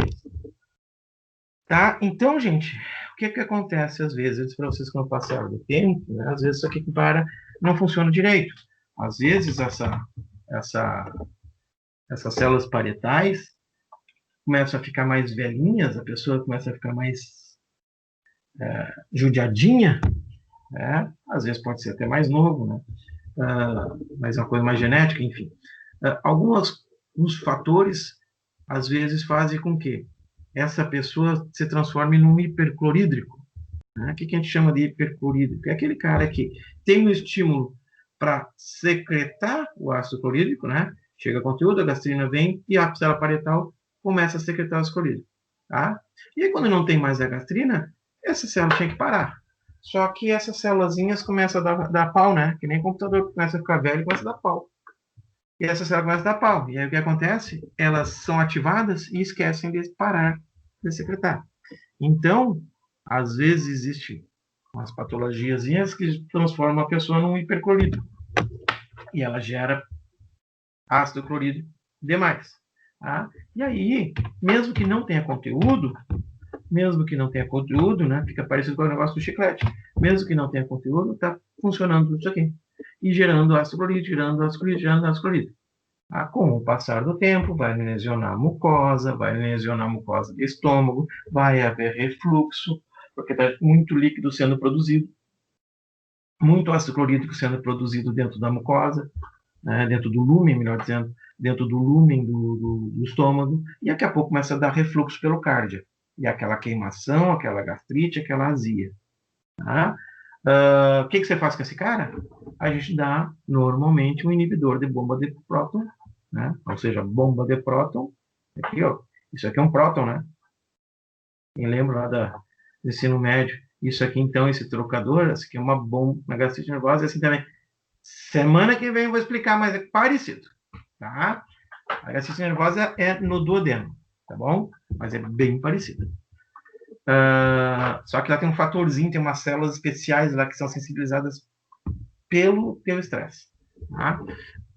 S1: Tá? Então, gente, o que acontece às vezes, para vocês que não passaram do tempo, né? Às vezes isso aqui não funciona direito. Às vezes essas células parietais começam a ficar mais velhinhas, a pessoa começa a ficar mais judiadinha, né? Às vezes pode ser até mais novo, né? Mas é uma coisa mais genética, enfim. Alguns fatores, às vezes, fazem com que essa pessoa se transforme num hiperclorídrico. Né? O que a gente chama de hiperclorídrico? É aquele cara que tem um estímulo para secretar o ácido clorídrico, né? Chega conteúdo, a gastrina vem e a célula parietal começa a secretar o ácido clorídrico. Tá? E aí, quando não tem mais a gastrina, essa célula tem que parar. Só que essas célulazinhas começam a dar pau, né? Que nem computador começa a ficar velho e começa a dar pau. E essas células começam a dar pau. E aí o que acontece? Elas são ativadas e esquecem de parar de secretar. Então, às vezes existem umas patologiazinhas que transformam a pessoa num hiperclorídrico. E ela gera ácido clorídrico demais. Tá? E aí, mesmo que não tenha conteúdo, né, fica parecido com o negócio do chiclete. Mesmo que não tenha conteúdo, está funcionando tudo isso aqui. E gerando ácido clorídrico, gerando ácido clorídrico, gerando ácido clorídrico. Com o passar do tempo, vai lesionar a mucosa do estômago, vai haver refluxo, porque está muito líquido sendo produzido, muito ácido clorídrico sendo produzido dentro da mucosa, né, dentro do lúmen, melhor dizendo, dentro do lúmen do estômago, e daqui a pouco começa a dar refluxo pelo cardio. E aquela queimação, aquela gastrite, aquela azia. Tá? O que você faz com esse cara? A gente dá, normalmente, um inibidor de bomba de próton, né? Ou seja, bomba de próton. Aqui, ó, isso aqui é um próton, né? Quem lembra lá do ensino médio? Isso aqui, então, esse trocador, esse aqui é uma bomba, uma gastrite nervosa, e assim também. Semana que vem eu vou explicar, mas é parecido, tá? A gastrite nervosa é no duodeno, tá bom? Mas é bem parecida. Só que lá tem um fatorzinho, tem umas células especiais lá que são sensibilizadas pelo estresse. Tá?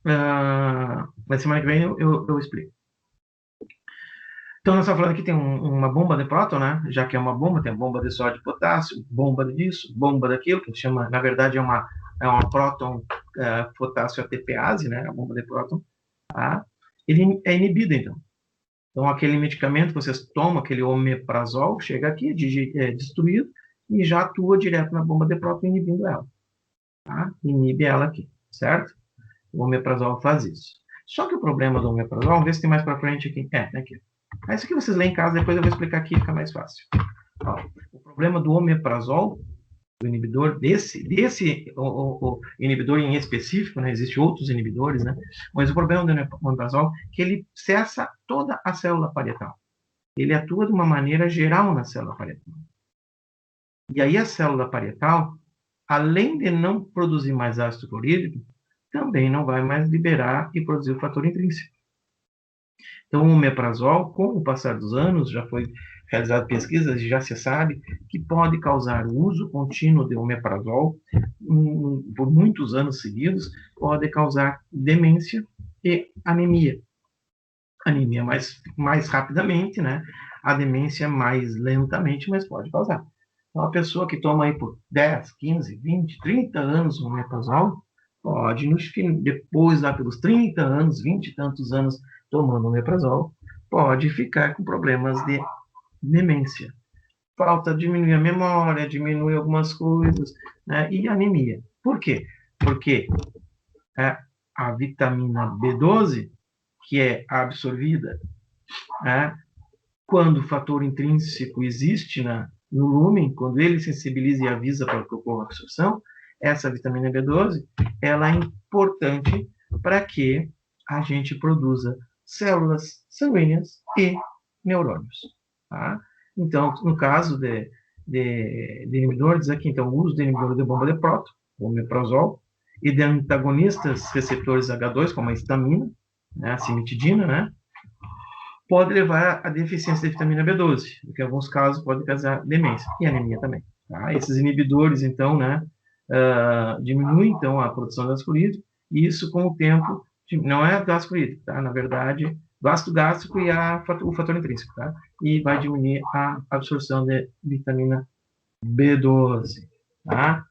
S1: Na semana que vem eu explico. Então, nós estamos falando aqui, tem uma bomba de próton, né? Já que é uma bomba, tem bomba de sódio e potássio, bomba disso, bomba daquilo, que chama, na verdade, é uma próton potássio ATPase, né? A bomba de próton. Tá? Ele é inibido, então. Então, aquele medicamento que vocês tomam, aquele omeprazol, chega aqui, é destruído e já atua direto na bomba de próton, inibindo ela. Tá? Inibe ela aqui, certo? O omeprazol faz isso. Só que o problema do omeprazol, vamos ver se tem mais para frente aqui. Aqui. Isso aqui vocês lêem em casa, depois eu vou explicar aqui, fica mais fácil. Ó, o problema do omeprazol, do inibidor, desse o inibidor em específico, né? Existem outros inibidores, né? Mas o problema do omeprazol é que ele cessa toda a célula parietal. Ele atua de uma maneira geral na célula parietal. E aí a célula parietal, além de não produzir mais ácido clorídrico, também não vai mais liberar e produzir o fator intrínseco. Então, o omeprazol, com o passar dos anos, já foi realizado pesquisas e já se sabe que pode causar o uso contínuo de omeprazol por muitos anos seguidos, pode causar demência e anemia. Anemia mais rapidamente, né? A demência mais lentamente, mas pode causar. Então, a pessoa que toma aí por 10, 15, 20, 30 anos o omeprazol, pode, depois, lá pelos 30 anos, 20 e tantos anos tomando omeprazol, pode ficar com problemas de demência. Falta, diminui a memória, diminui algumas coisas, né? E anemia. Por quê? Porque a vitamina B12, que é absorvida, quando o fator intrínseco existe no lúmen, quando ele sensibiliza e avisa para que ocorra a absorção, essa vitamina B12, ela é importante para que a gente produza células sanguíneas e neurônios. Tá? Então, no caso de inibidores, aqui, então, o uso de inibidor de bomba de próton, o omeprazol, e de antagonistas receptores H2, como a histamina, né, a cimetidina, né, pode levar à deficiência de vitamina B12, que em alguns casos pode causar demência e anemia também. Tá? Esses inibidores, então, né, diminuem, então, a produção de ácido clorídrico, e isso, com o tempo, não é ácido clorídrico, tá? Na verdade, o ácido gástrico e o fator intrínseco, tá? E vai diminuir a absorção de vitamina B12, tá?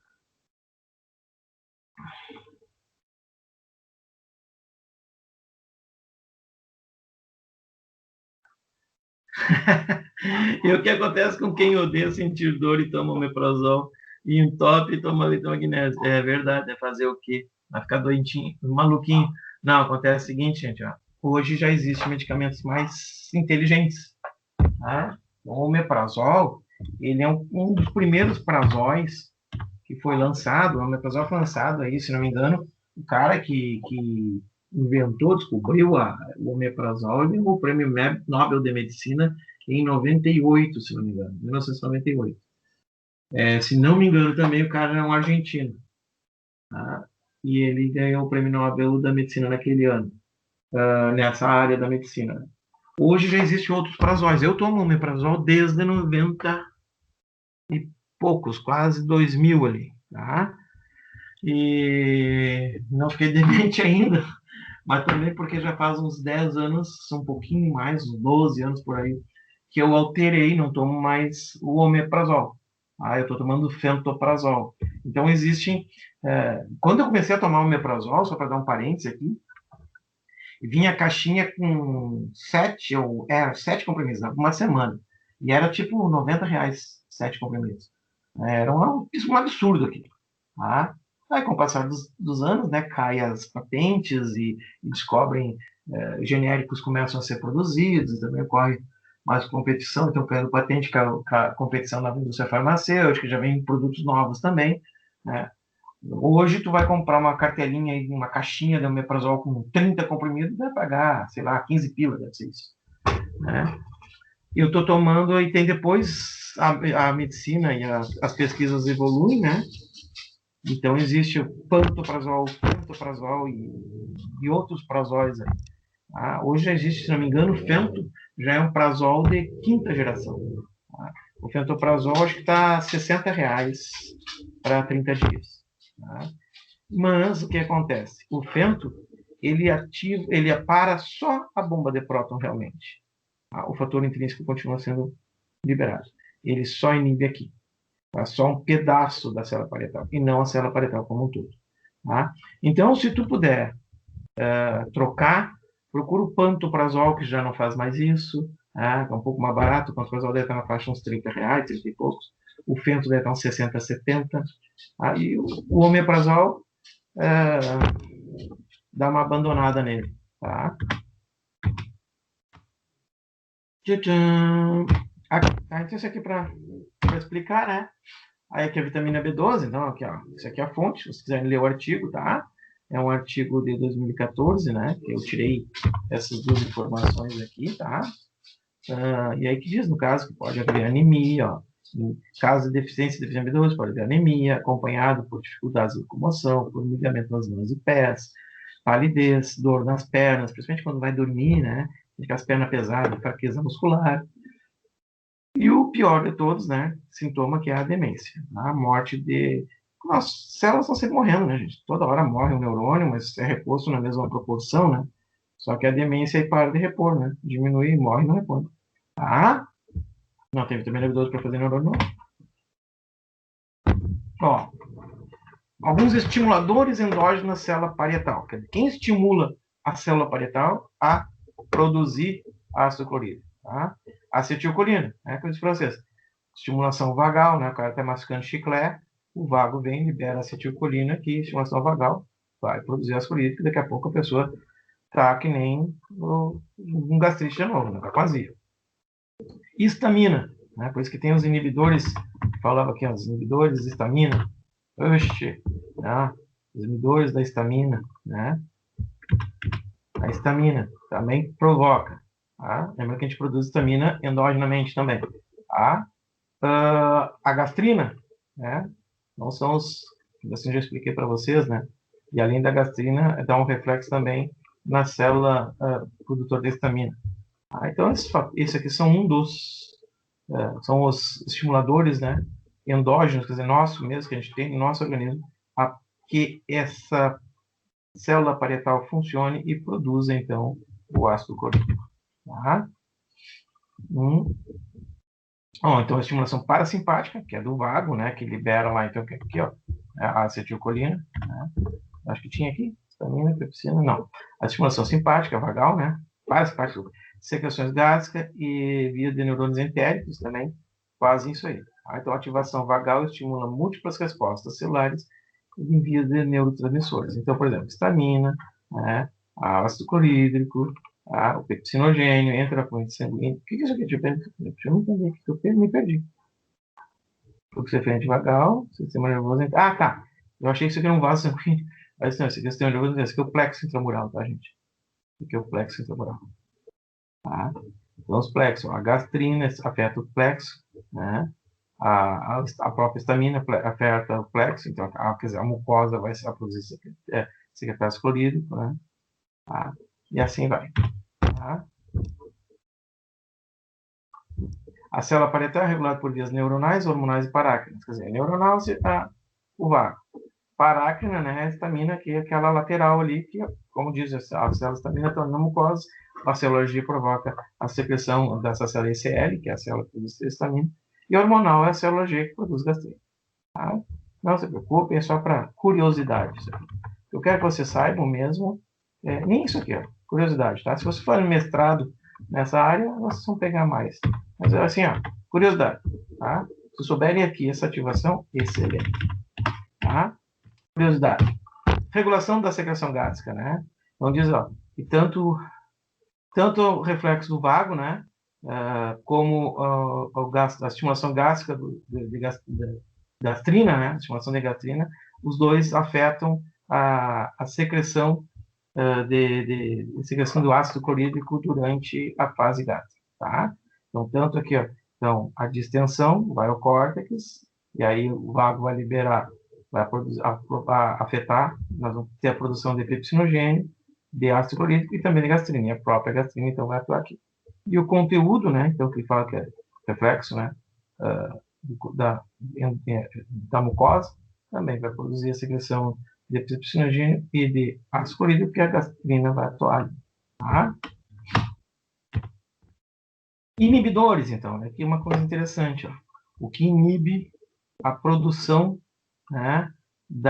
S1: E o que acontece com quem odeia sentir dor e toma omeprazol e entope e toma leite magnésio? É verdade, é fazer o quê? Vai ficar doentinho, maluquinho. Não, acontece o seguinte, gente, ó. Hoje já existem medicamentos mais inteligentes. Tá? O omeprazol, ele é um dos primeiros prazóis que foi lançado. O omeprazol foi lançado aí, se não me engano, o cara que inventou, descobriu o omeprazol, ele ganhou o prêmio Nobel de Medicina em 98, se não me engano, 1998. Se não me engano, também o cara é um argentino. Tá? E ele ganhou o prêmio Nobel da Medicina naquele ano, nessa área da medicina. Hoje já existem outros prazóis. Eu tomo omeprazol desde 90 e poucos, quase 2000 ali. Tá? E não fiquei demente ainda, mas também porque já faz uns 10 anos, um pouquinho mais, uns 12 anos por aí, que eu alterei, não tomo mais o omeprazol. Eu estou tomando fentoprazol. Então, existem... quando eu comecei a tomar omeprazol, só para dar um parênteses aqui, Vinha a caixinha com 7 comprimidos, uma semana. E era tipo R$ 90, 7 comprimidos. Era um absurdo aqui. Tá? Aí, com o passar dos anos, né, cai as patentes e descobrem, genéricos começam a ser produzidos, e também ocorre mais competição, então pela patente, competição na indústria farmacêutica, já vem produtos novos também, né? Hoje tu vai comprar uma cartelinha, uma caixinha de omeprazol com 30 comprimidos, vai pagar, sei lá, 15 pila, deve ser isso, né? Eu estou tomando, e tem depois a medicina e as pesquisas evoluem, né? Então existe o pantoprazol e outros prazóis aí. Hoje já existe, se não me engano, o fento já é um prazol de quinta geração. Tá? O fentoprazol acho que está R$ 60 para 30 dias. Tá? Mas o que acontece? O fento ele para só a bomba de próton realmente. Tá? O fator intrínseco continua sendo liberado. Ele só inibe aqui. Tá? Só um pedaço da célula parietal e não a célula parietal como um todo. Tá? Então, se tu puder trocar, procura o pantoprazol, que já não faz mais isso, tá? É um pouco mais barato, o pantoprazol deve estar na faixa uns R$ 30, 30 e poucos, o fento deve estar uns 60, 70, tá? E o omeprazol, dá uma abandonada nele, tá? Tchau. Então isso aqui para explicar, né? Aí aqui a vitamina B12, então aqui, ó, isso aqui é a fonte, se vocês quiserem ler o artigo, tá? É um artigo de 2014, né? Que eu tirei essas duas informações aqui, tá? E aí que diz, no caso, que pode haver anemia, ó. Em caso de deficiência de vitamina B12, pode haver anemia, acompanhado por dificuldades de locomoção, por ligamento nas mãos e pés, palidez, dor nas pernas, principalmente quando vai dormir, né? Fica as pernas pesadas, fraqueza muscular. E o pior de todos, né? Sintoma que é a demência. A morte de. As células estão sempre morrendo, né, gente? Toda hora morre um neurônio, mas é reposto na mesma proporção, né? Só que a demência aí para de repor, né? Diminui, morre e não repõe. Tá? Não tem vitamina B12 para fazer neurônio, não. Ó, alguns estimuladores endógenos na célula parietal. Quem estimula a célula parietal a produzir ácido clorídrico? Tá? Acetilcolina, né? Coisa francesa. Estimulação vagal, né? O cara está mascando chiclete, o vago vem, libera acetilcolina, que estimulação vagal vai produzir ácido clorídrico, e daqui a pouco a pessoa tá que nem um gastrite de novo, né? Tá vazio. Histamina, né? Por isso que tem os inibidores, falava aqui, os inibidores de histamina. Oxe, tá? Os inibidores da histamina, né? A histamina também provoca, tá? Lembra que a gente produz histamina endogenamente também, tá? A gastrina, né? Não são os, assim já expliquei para vocês, né? E além da gastrina, dá um reflexo também na célula produtora de histamina. Então, esse aqui são são os estimuladores, né? Endógenos, quer dizer, nosso mesmo, que a gente tem no nosso organismo, que essa célula parietal funcione e produza, então, o ácido clorídrico. Tá? Então, a estimulação parasimpática, que é do vago, né? Que libera lá, então, aqui, ó, a acetilcolina, né? Acho que tinha aqui, histamina, pepsina, não. A estimulação simpática, vagal, né? Parasimpática, secreções gástricas e via de neurônios entéricos também fazem isso aí. Então, a ativação vagal estimula múltiplas respostas celulares em via de neurotransmissores. Então, por exemplo, histamina, né? Ácido clorídrico, o pepsinogênio, entra a corrente sanguínea. O que é isso aqui? Deixa eu entender aqui, que eu me perdi. Fluxo vagal, sistema nervoso. Tá. Eu achei que isso aqui era um vaso sanguíneo. Mas não, esse aqui é o sistema nervoso, esse aqui é o plexo intramural, tá, gente? Esse aqui é o plexo intramural. Tá? Então, os plexos, a gastrina afeta o plexo, né? A própria histamina afeta o plexo, então, quer dizer, a mucosa vai produzir secretário clorídrico, né? Tá? E assim vai. Tá? A célula parietal é regulada por vias neuronais, hormonais e parácrinas. Quer dizer, neuronal, o vago. Parácrina, né, a histamina, que é aquela lateral ali, que, como diz, a célula histamina está na mucosa, a célula G provoca a secreção dessa célula ECL, que é a célula que produz histamina, e a hormonal é a célula G que produz gastrite. Tá? Não se preocupe, é só para curiosidade. Isso aqui. Eu quero que vocês saibam mesmo, nem isso aqui, ó. curiosidade, tá? Se você for no mestrado nessa área, vocês vão pegar mais. Mas assim, ó, curiosidade, tá? Se souberem aqui essa ativação, excelente, tá? Curiosidade. Regulação da secreção gástrica, né? Então diz, ó, que tanto o reflexo do vago, né? Como a estimulação gástrica de gastrina, né? A estimulação de gastrina, os dois afetam a secreção secreção do ácido clorídrico durante a fase gástrica, tá? Então, tanto aqui, ó, então, a distensão vai ao córtex, e aí o vago vai liberar, vai afetar, nós vamos ter a produção de pepsinogênio, de ácido clorídrico e também de gastrina, e a própria gastrina, então, vai atuar aqui. E o conteúdo, né, então, que fala que é reflexo, né, da mucosa, também vai produzir a secreção de pepsinogênio e de ácido clorídrico, que a gastrina vai atuar ali, tá? Inibidores, então, né? Aqui uma coisa interessante, ó. O que inibe a produção, né, de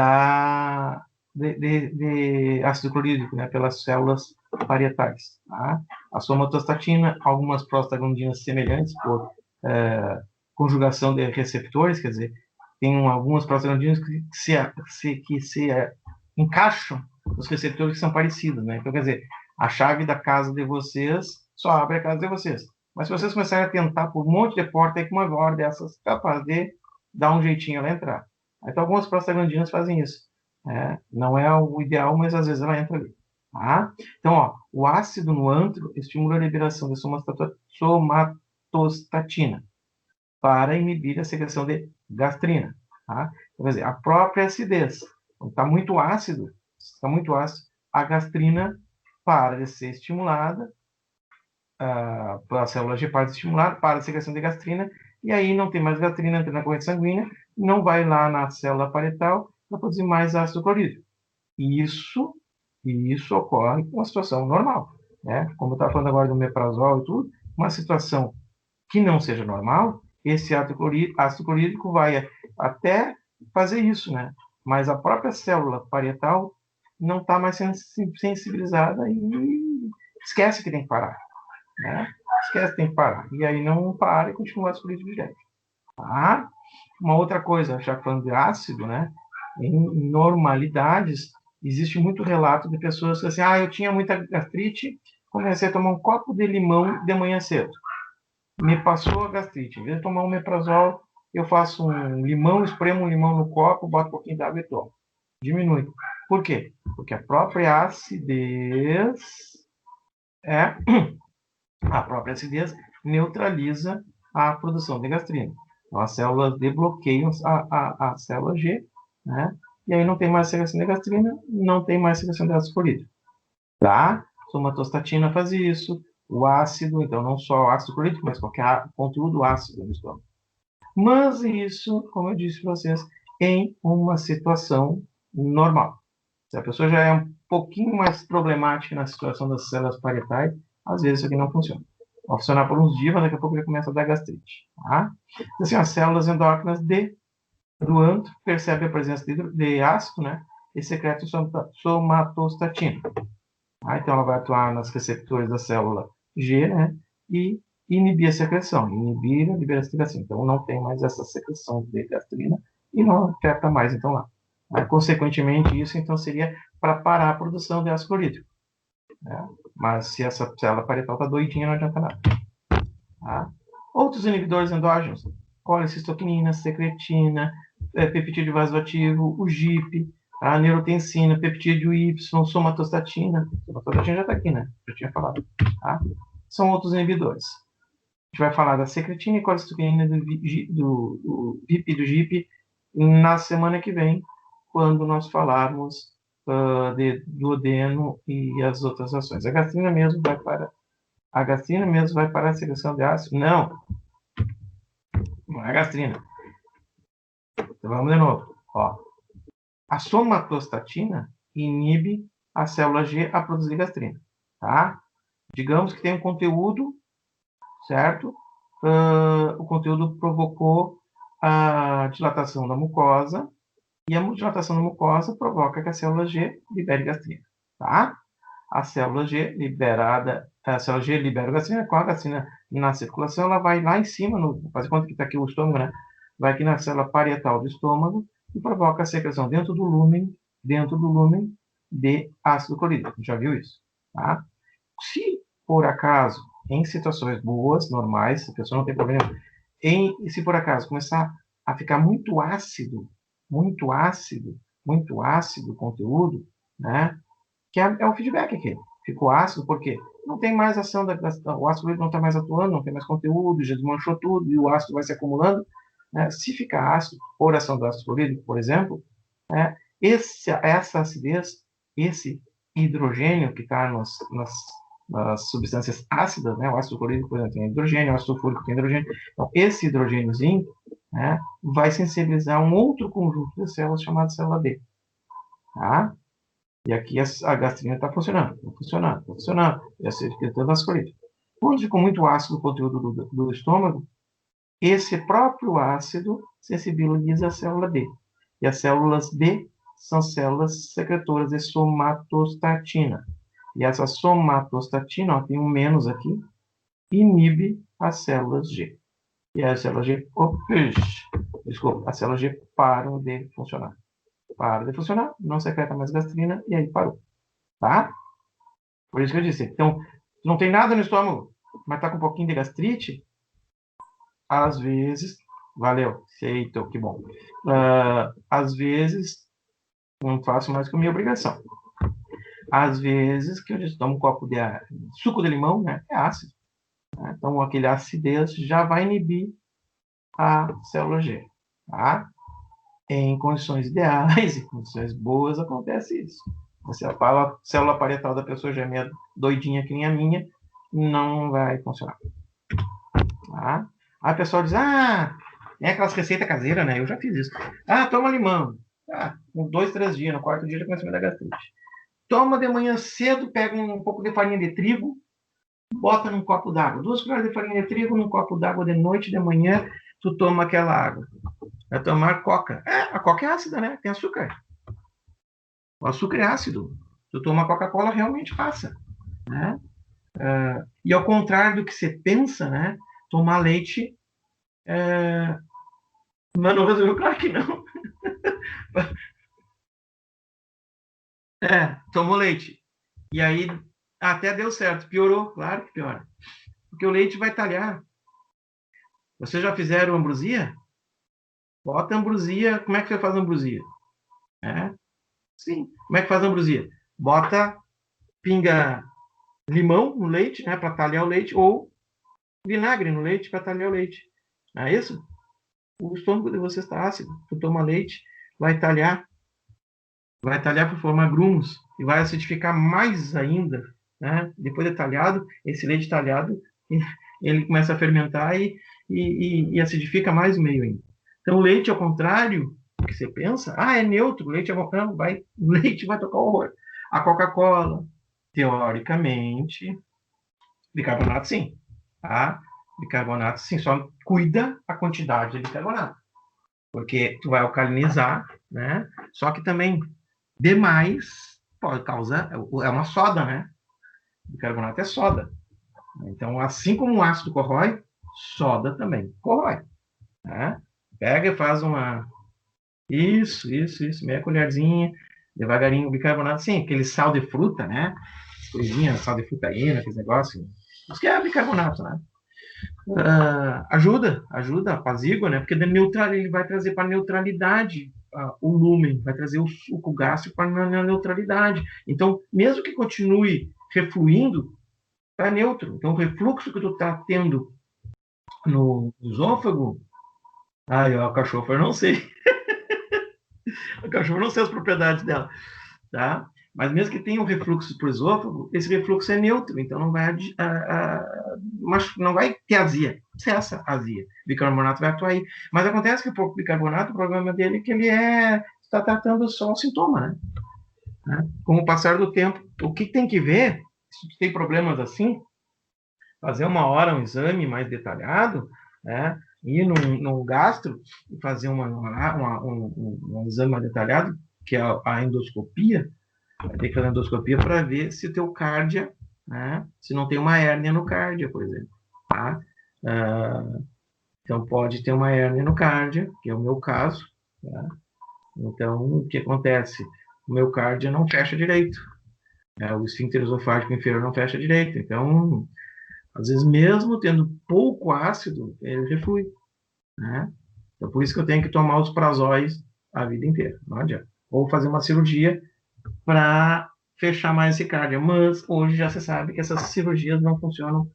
S1: ácido clorídrico, né, pelas células parietais, tá? A somatostatina, algumas prostaglandinas semelhantes por conjugação de receptores, quer dizer, tem algumas prostaglandinas que se encaixam nos receptores que são parecidos, né? Então, quer dizer, a chave da casa de vocês só abre a casa de vocês. Mas se vocês começarem a tentar por um monte de porta, é que uma hora dessas é capaz de dar um jeitinho ela entrar. Então, algumas prostaglandinas fazem isso. Não é o ideal, mas às vezes ela entra ali. Tá? Então, ó, o ácido no antro estimula a liberação de somatostatina para inibir a secreção de gastrina. Tá? Então, quer dizer, a própria acidez. Quando está muito ácido, a gastrina para de ser estimulada, a célula G para de estimular, para a secreção de gastrina, e aí não tem mais gastrina entrando na corrente sanguínea, não vai lá na célula parietal para produzir mais ácido clorídrico. E isso ocorre com uma situação normal. Né? Como eu estava falando agora do omeprazol e tudo, uma situação que não seja normal, esse ácido clorídrico vai até fazer isso, né? Mas a própria célula parietal não está mais sensibilizada e esquece que tem que parar, né? Esquece que tem que parar. E aí não para e continua o ácido clorídrico direto. Tá? Uma outra coisa, já falando de ácido, né? Em normalidades, existe muito relato de pessoas que assim, eu tinha muita gastrite, comecei a tomar um copo de limão de manhã cedo. Me passou a gastrite. Em vez de tomar um omeprazol, eu faço um limão, espremo um limão no copo, boto um pouquinho de água e tomo. Diminui. Por quê? Porque a própria acidez neutraliza a produção de gastrina. Então, as células desbloqueiam a célula G, né? E aí não tem mais secreção de gastrina, não tem mais secreção de ácido clorídrico. Tá? Somatostatina faz isso. O ácido, então não só o ácido clorídrico, mas qualquer conteúdo ácido no estômago. Mas isso, como eu disse para vocês, em uma situação normal. Se a pessoa já é um pouquinho mais problemática na situação das células parietais, às vezes isso aqui não funciona. Vai funcionar por uns dias, mas daqui a pouco já começa a dar gastrite. Tá? Então, assim, as células endócrinas do antro percebem a presença de ácido, né? E secretam somatostatina. Então, ela vai atuar nos receptores da célula G, né? E inibir a secreção, inibir a liberação de gastrina. Então, não tem mais essa secreção de gastrina e não afeta mais, então, lá. Consequentemente, isso, então, seria para parar a produção de ácido clorídrico. Né? Mas se essa célula parietal está doidinha, não adianta nada. Tá? Outros inibidores endógenos, colicistoquinina, secretina, peptídeo vasoativo, o GIP, a neurotensina, peptídeo Y, somatostatina. Somatostatina já está aqui, né? Já tinha falado. Tá? São outros inibidores. A gente vai falar da secretina e colicistoquinina do VIP e do GIP na semana que vem, quando nós falarmos de duodeno e as outras ações. A gastrina mesmo vai para a secreção de ácido? Não é a gastrina. Então vamos de novo. Ó. A somatostatina inibe a célula G a produzir gastrina. Tá? Digamos que tem um conteúdo, certo? O conteúdo provocou a dilatação da mucosa, e a dilatação da mucosa provoca que a célula G libere gastrina. Tá? a célula G liberada, a célula G libera a gastrina, com a gastrina na circulação, ela vai lá em cima, faz conta que está aqui o estômago, né? Vai aqui na célula parietal do estômago e provoca a secreção dentro do lúmen de ácido clorídrico. Já viu isso? Tá? Se, por acaso, em situações boas, normais, se a pessoa não tem problema, se por acaso começar a ficar muito ácido, muito ácido o conteúdo, né? Que é o feedback aqui. Ficou ácido porque não tem mais ação, o ácido não está mais atuando, não tem mais conteúdo, já desmanchou tudo e o ácido vai se acumulando. Né? Se ficar ácido, por ação do ácido clorídrico, por exemplo, né? Essa acidez, esse hidrogênio que está nas substâncias ácidas, né? O ácido clorídrico, por exemplo, tem hidrogênio, o ácido sulfúrico tem hidrogênio. Então, esse hidrogêniozinho, né, vai sensibilizar um outro conjunto de células chamado célula D. Tá? E aqui a gastrina está funcionando, está funcionando, está funcionando. E a secretando das colitas. Quando ficou muito ácido o conteúdo do estômago, esse próprio ácido sensibiliza a célula D. E as células D são células secretoras de somatostatina. E essa somatostatina, ó, tem um menos aqui, inibe as células G. E as células G, desculpa, as células G param de funcionar. Para de funcionar, não secreta mais gastrina e aí parou. Tá? Por isso que eu disse. Então, não tem nada no estômago, mas tá com um pouquinho de gastrite, às vezes, valeu, aceitou, que bom. Às vezes, não faço mais que a minha obrigação. Às vezes, que eu tomo um copo de suco de limão, né? É ácido. Né? Então, aquele acidez já vai inibir a célula G. Tá? Em condições ideais, em condições boas, acontece isso. Se a célula parietal da pessoa já é meio doidinha que nem a minha, não vai funcionar. Tá? Aí o pessoal diz, é aquelas receitas caseiras, né? Eu já fiz isso. Toma limão. Com 2, 3 dias, no quarto dia já começa a me dar gastrite. Toma de manhã cedo, pega um pouco de farinha de trigo, bota num copo d'água. 2 colheres de farinha de trigo num copo d'água de noite, de manhã, tu toma aquela água. Vai tomar coca. A coca é ácida, né? Tem açúcar. O açúcar é ácido. Tu toma Coca-Cola, realmente passa. Né? E ao contrário do que você pensa, né? Tomar leite mas não resolveu, claro que não. Tomou leite. E aí até deu certo. Piorou, claro que piora. Porque o leite vai talhar. Vocês já fizeram ambrosia? Bota ambrosia. Como é que você faz ambrosia? Sim. Como é que faz ambrosia? Pinga limão no leite, né, para talhar o leite, ou vinagre no leite para talhar o leite. Não é isso? O estômago de você está ácido. Tu toma leite, vai talhar para formar grumos e vai acidificar mais ainda. Né? Depois de talhado, esse leite talhado, ele começa a fermentar e acidifica mais o meio ainda. Então, o leite, ao contrário do que você pensa, é neutro, o leite o leite vai tocar horror. A Coca-Cola, teoricamente, bicarbonato sim. Tá? Bicarbonato sim, só cuida a quantidade de bicarbonato. Porque tu vai alcalinizar, né? Só que também demais pode causar, é uma soda, né? Bicarbonato é soda. Então, assim como o ácido corrói, soda também corrói. Né? Pega e faz uma... Isso, meia colherzinha, devagarinho, bicarbonato, sim, aquele sal de fruta, né? Coisinha, sal de frutaína, aqueles negócios. Isso que é bicarbonato, né? Ajuda, apazigua, né? Porque ele vai trazer para neutralidade o lúmen, vai trazer o suco gástrico para a neutralidade. Então, mesmo que continue refluindo, está neutro. Então, o refluxo que tu está tendo no esôfago, o cachorro, eu não sei. O cachorro, não sei as propriedades dela, tá? Mas mesmo que tenha um refluxo para o esôfago, esse refluxo é neutro, então não vai ter azia. Cessa a azia. Bicarbonato vai atuar aí. Mas acontece que o bicarbonato, o problema dele é que ele está tratando só o sintoma, né? Com o passar do tempo, o que tem que ver, se tem problemas assim, fazer uma hora um exame mais detalhado, né? Ir num gastro e fazer um exame mais detalhado, que é a endoscopia, Vai ter que fazer endoscopia para ver se o teu cárdia, né? Se não tem uma hérnia no cárdia, por exemplo, tá? Então, pode ter uma hérnia no cárdia, que é o meu caso, tá? Então, o que acontece? O meu cárdia não fecha direito, né? O esfíncter esofágico inferior não fecha direito. Então, às vezes, mesmo tendo pouco ácido, ele reflui, né? Então, por isso que eu tenho que tomar os prazóis a vida inteira, não adianta. Ou fazer uma cirurgia para fechar mais esse cárdia. Mas, hoje, já se sabe que essas cirurgias não funcionam,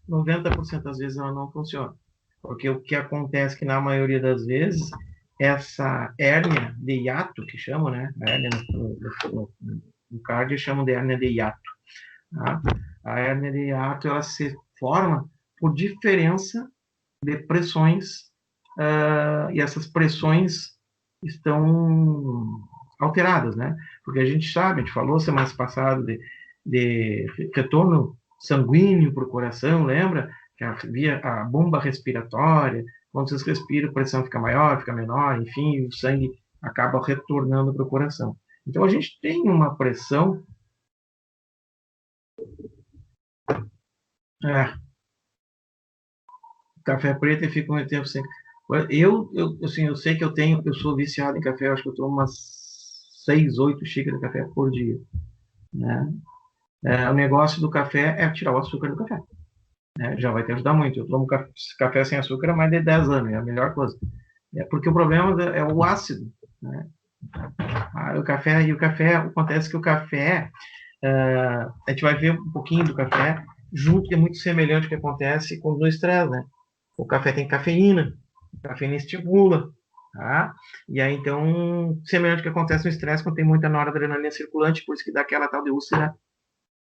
S1: 90% das vezes ela não funciona. Porque o que acontece é que, na maioria das vezes, essa hérnia de hiato, que chamam, né? A hérnia no cárdio chamam de hérnia de hiato. Tá? A hérnia de hiato, ela se forma por diferença de pressões, e essas pressões estão alteradas, né? Porque a gente sabe, a gente falou semana passada de retorno sanguíneo para o coração, lembra? Que havia a bomba respiratória, quando vocês respiram, a pressão fica maior, fica menor, enfim, o sangue acaba retornando para o coração. Então, a gente tem uma pressão. Café preto e fico muito tempo sem. Assim, eu sei que eu sou viciado em café, eu acho que eu tomo umas 6, 8 xícaras de café por dia, né? O negócio do café é tirar o açúcar do café, né? Já vai te ajudar muito. Eu tomo café sem açúcar há mais de 10 anos, é a melhor coisa. Porque o problema é o ácido, né? Acontece que o café, a gente vai ver um pouquinho do café, junto, que é muito semelhante ao que acontece com o estresse, né? O café tem cafeína, a cafeína estimula, tá? E aí, então, semelhante ao que acontece no estresse, quando tem muita noradrenalina circulante, por isso que dá aquela tal de úlcera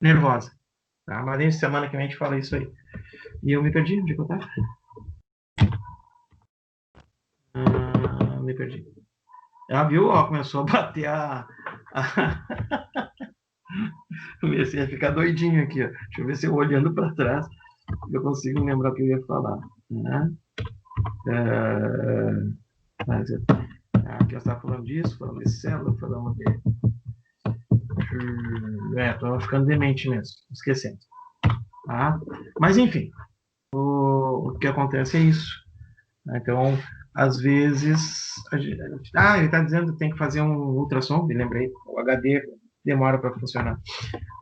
S1: nervosa, tá? Mas nessa semana que vem a gente fala isso aí. E eu me perdi, onde é que eu tava? Me perdi. Viu? Ó, começou a bater Comecei a ficar doidinho aqui, ó. Deixa eu ver se eu olhando para trás eu consigo lembrar o que eu ia falar, né? Aqui eu estava falando disso, falando de célula, falando de... Estou ficando demente mesmo, esquecendo. Tá? Mas, enfim, o que acontece é isso. Então, às vezes... ele está dizendo que tem que fazer um ultrassom, me lembrei, o HD demora para funcionar.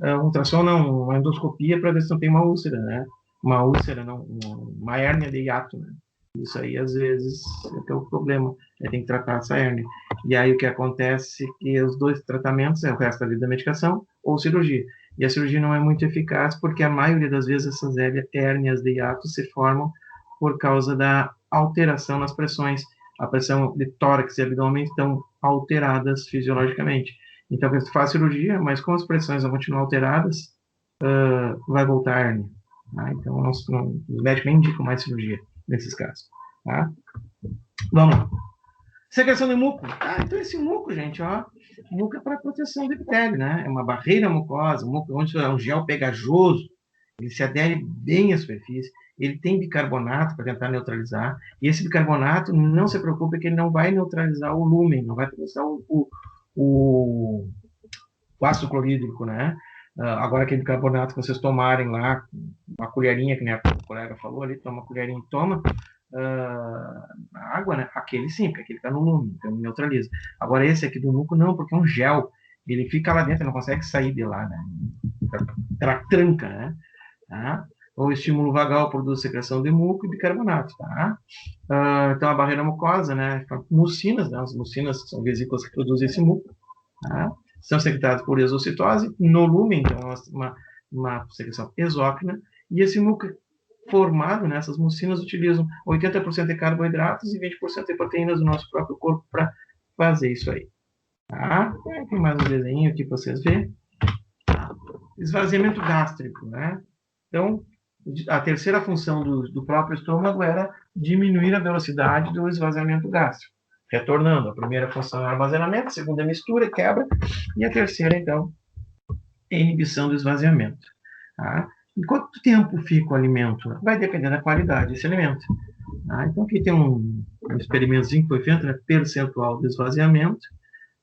S1: Um ultrassom não, uma endoscopia para ver se não tem uma úlcera, né? Uma úlcera, não, uma hérnia de hiato, né? Isso aí, às vezes, é o problema. Tem que tratar essa hérnia. E aí, o que acontece é que os dois tratamentos é o resto da vida da medicação ou cirurgia. E a cirurgia não é muito eficaz porque a maioria das vezes essas hérnias de hiato se formam por causa da alteração nas pressões. A pressão de tórax e abdômen estão alteradas fisiologicamente. Então, você faz cirurgia, mas como as pressões vão continuar alteradas, vai voltar a hérnia. Tá? Então, os médicos nem indicam mais cirurgia nesses casos. Tá? Vamos lá. Secreção de muco. Então esse muco, gente, ó, muco é para proteção da pele, né? É uma barreira mucosa, muco onde é um gel pegajoso, ele se adere bem à superfície, ele tem bicarbonato para tentar neutralizar, e esse bicarbonato, não se preocupe que ele não vai neutralizar o lúmen, não vai neutralizar o ácido clorídrico, né? Agora aquele bicarbonato que vocês tomarem lá, uma colherinha, que nem a colega falou ali, toma uma colherinha e toma, a água, né? Aquele sim, porque aquele está no lume, então neutraliza. Agora esse aqui do muco não, porque é um gel, ele fica lá dentro, não consegue sair de lá, né? Ela tranca, né? Tá? O estímulo vagal produz secreção de muco e bicarbonato, tá? Então a barreira mucosa, né? Mucinas, né? As mucinas são vesículas que produzem esse muco, tá? São secretadas por exocitose no lumen, então uma secreção exócrina, e esse muco formado nessas mucinas utilizam 80% de carboidratos e 20% de proteínas do nosso próprio corpo para fazer isso aí. Tá? Tem mais um desenho aqui para vocês verem. Esvaziamento gástrico, né? Então, a terceira função do próprio estômago era diminuir a velocidade do esvaziamento gástrico. Retornando, a primeira função é o armazenamento, a segunda é mistura, quebra, e a terceira, então, é a inibição do esvaziamento. Tá? E quanto tempo fica o alimento? Vai depender da qualidade desse alimento. Tá? Então, aqui tem um experimentozinho que foi feito, né? Percentual de esvaziamento.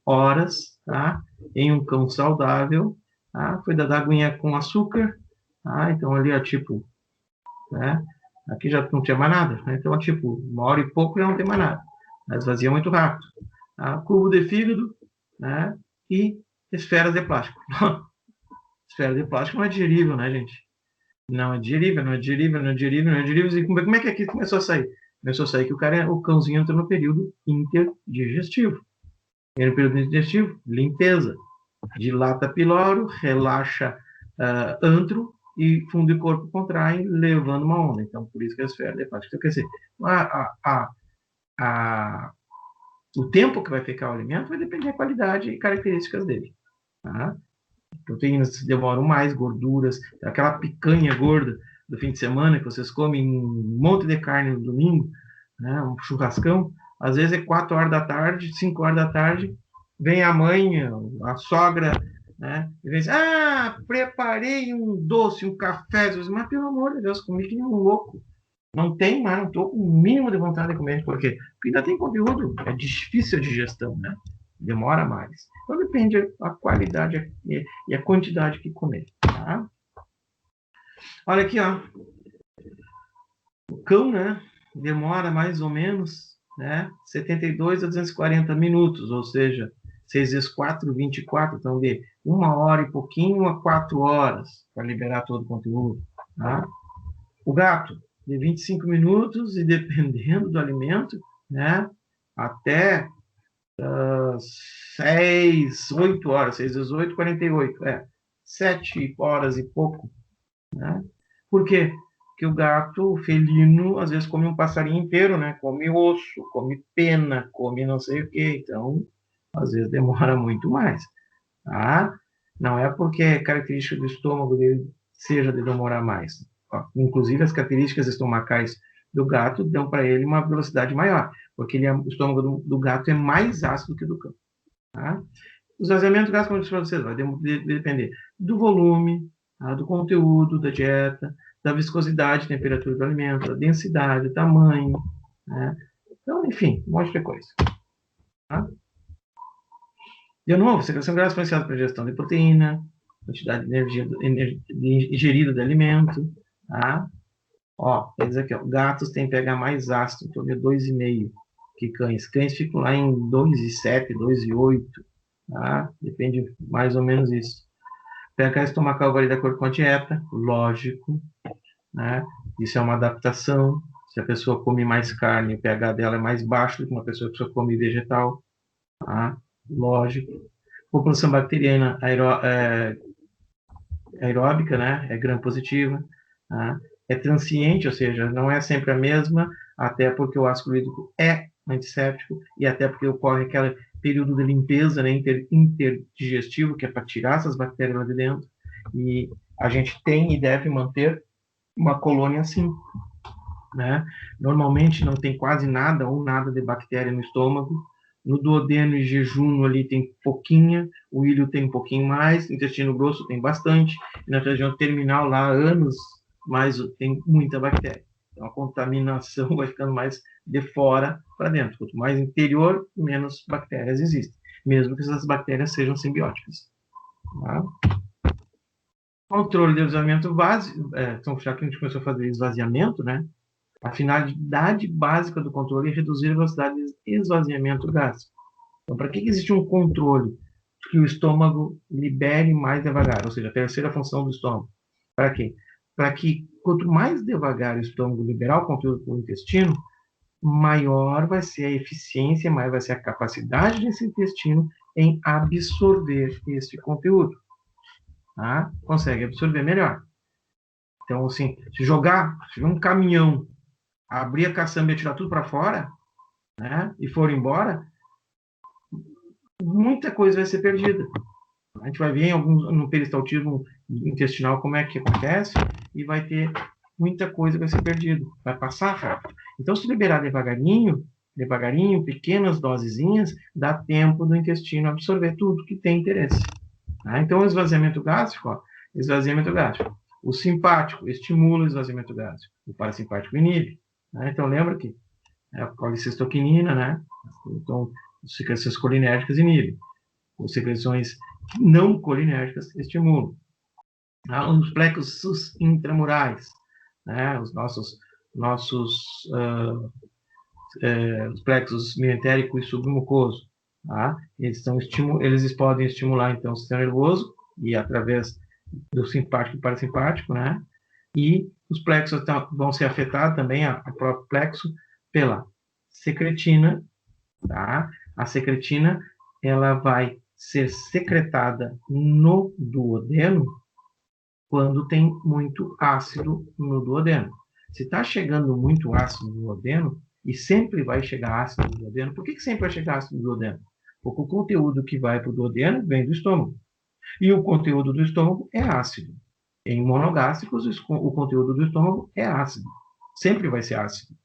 S1: horas, tá? Em um cão saudável, tá? Foi dada aguinha com açúcar, tá? Então ali é tipo, né? Aqui já não tinha mais nada, né? Então tipo, 1 hora e pouco já não tem mais nada. Mas esvazia muito rápido. Tá? Cubo de fígado, né? E esferas de plástico. Esfera de plástico não é digerível, né, gente? Não é digerível, não é digerível, não é digerível, não é digerível. E como é que aqui começou a sair? Começou a sair que o cãozinho entra no período interdigestivo. E no período interdigestivo, limpeza. Dilata piloro, relaxa antro e fundo e corpo contraem, levando uma onda. Então, por isso que a esfera de plástico. Então, quer dizer, a, o tempo que vai ficar o alimento vai depender da qualidade e características dele. Tá? Proteínas demoram mais, gorduras, aquela picanha gorda do fim de semana que vocês comem um monte de carne no domingo, né, um churrascão, às vezes é 4 horas da tarde, 5 horas da tarde, vem a mãe, a sogra, né, e vem assim, preparei um doce, um café, mas pelo amor de Deus, comi que nem um louco. Não tem mais, não estou com o mínimo de vontade de comer. Por quê? Porque ainda tem conteúdo, é difícil a digestão, né? Demora mais. Então depende da qualidade e a quantidade que comer, tá? Olha aqui, ó. O cão, né? Demora mais ou menos, né? 72 a 240 minutos, ou seja, 6 vezes 4, 24. Então, de 1 hora e pouquinho a 4 horas para liberar todo o conteúdo, tá? O gato, de 25 minutos e dependendo do alimento, né? Até 6, 8 horas, 6 vezes 8, 48. 7 horas e pouco, né? Por quê? Porque o gato, o felino, às vezes come um passarinho inteiro, né? Come osso, come pena, come não sei o quê. Então, às vezes demora muito mais, tá? Não é porque a característica do estômago dele seja de demorar mais. Inclusive, as características estomacais do gato dão para ele uma velocidade maior, porque o estômago do gato é mais ácido que o do cão. Tá? O esvaziamento gástrico, como eu disse para vocês, vai depender do volume, tá? Do conteúdo da dieta, da viscosidade, temperatura do alimento, da densidade, tamanho, né? Então, enfim, um monte de coisa. Tá? De novo, secreção de gás influenciada pela digestão de proteína, quantidade de energia ingerida de alimento, tá? Ó, quer dizer aqui, ó, gatos têm pH mais ácido, em torno de 2,5 que cães. Cães ficam lá em 2,7, 2,8, tá? Depende mais ou menos isso. pH estomacal varia de acordo com a dieta, lógico, né? Isso é uma adaptação. Se a pessoa come mais carne, o pH dela é mais baixo do que uma pessoa que só come vegetal, tá? Lógico. População bacteriana aeróbica, né? É gram-positiva, tá? É transiente, ou seja, não é sempre a mesma, até porque o ácido clorídrico é antisséptico e até porque ocorre aquele período de limpeza, né, interdigestivo, que é para tirar essas bactérias lá de dentro. E a gente tem e deve manter uma colônia assim, né? Normalmente não tem quase nada ou nada de bactéria no estômago. No duodeno e jejum ali tem pouquinha, o ilho tem um pouquinho mais, intestino grosso tem bastante, e na região terminal lá, anos, mais tem muita bactéria. Então a contaminação vai ficando mais de fora para dentro. Quanto mais interior, menos bactérias existem, mesmo que essas bactérias sejam simbióticas. Tá? Controle de esvaziamento básico, então já que a gente começou a fazer esvaziamento, né? A finalidade básica do controle é reduzir a velocidade de esvaziamento gástrico. Então, para que existe um controle? Que o estômago libere mais devagar, ou seja, a terceira função do estômago. Para quê? Para que quanto mais devagar o estômago liberar o conteúdo para o intestino, maior vai ser a eficiência, maior vai ser a capacidade desse intestino em absorver esse conteúdo. Tá? Consegue absorver melhor. Então, assim, se um caminhão abrir a caçamba e tirar tudo para fora, né, e for embora, muita coisa vai ser perdida. A gente vai ver no peristaltismo intestinal como é que acontece e vai ter muita coisa que vai ser perdida, vai passar rápido. Então, se liberar devagarinho, pequenas dosezinhas, dá tempo do intestino absorver tudo que tem interesse. Tá? Então, o esvaziamento gástrico, esvaziamento gástrico. O simpático estimula o esvaziamento gástrico, o parasimpático inibe. Né? Então, lembra que a colicistoquinina, né? Então, as secreções colinérgicas inibem. ou secreções não colinérgicas estimulam. Os plexos intramurais, né? Os os plexos mientérico e submucoso, tá? Eles podem estimular, então, o sistema nervoso, e através do simpático e parasimpático, né? E os plexos vão ser afetados também, a próprio plexo, pela secretina, tá? A secretina, ela vai ser secretada no duodeno quando tem muito ácido no duodeno. Se está chegando muito ácido no duodeno, e sempre vai chegar ácido no duodeno, por que sempre vai chegar ácido no duodeno? Porque o conteúdo que vai para o duodeno vem do estômago. E o conteúdo do estômago é ácido. Em monogástricos, o conteúdo do estômago é ácido. Sempre vai ser ácido.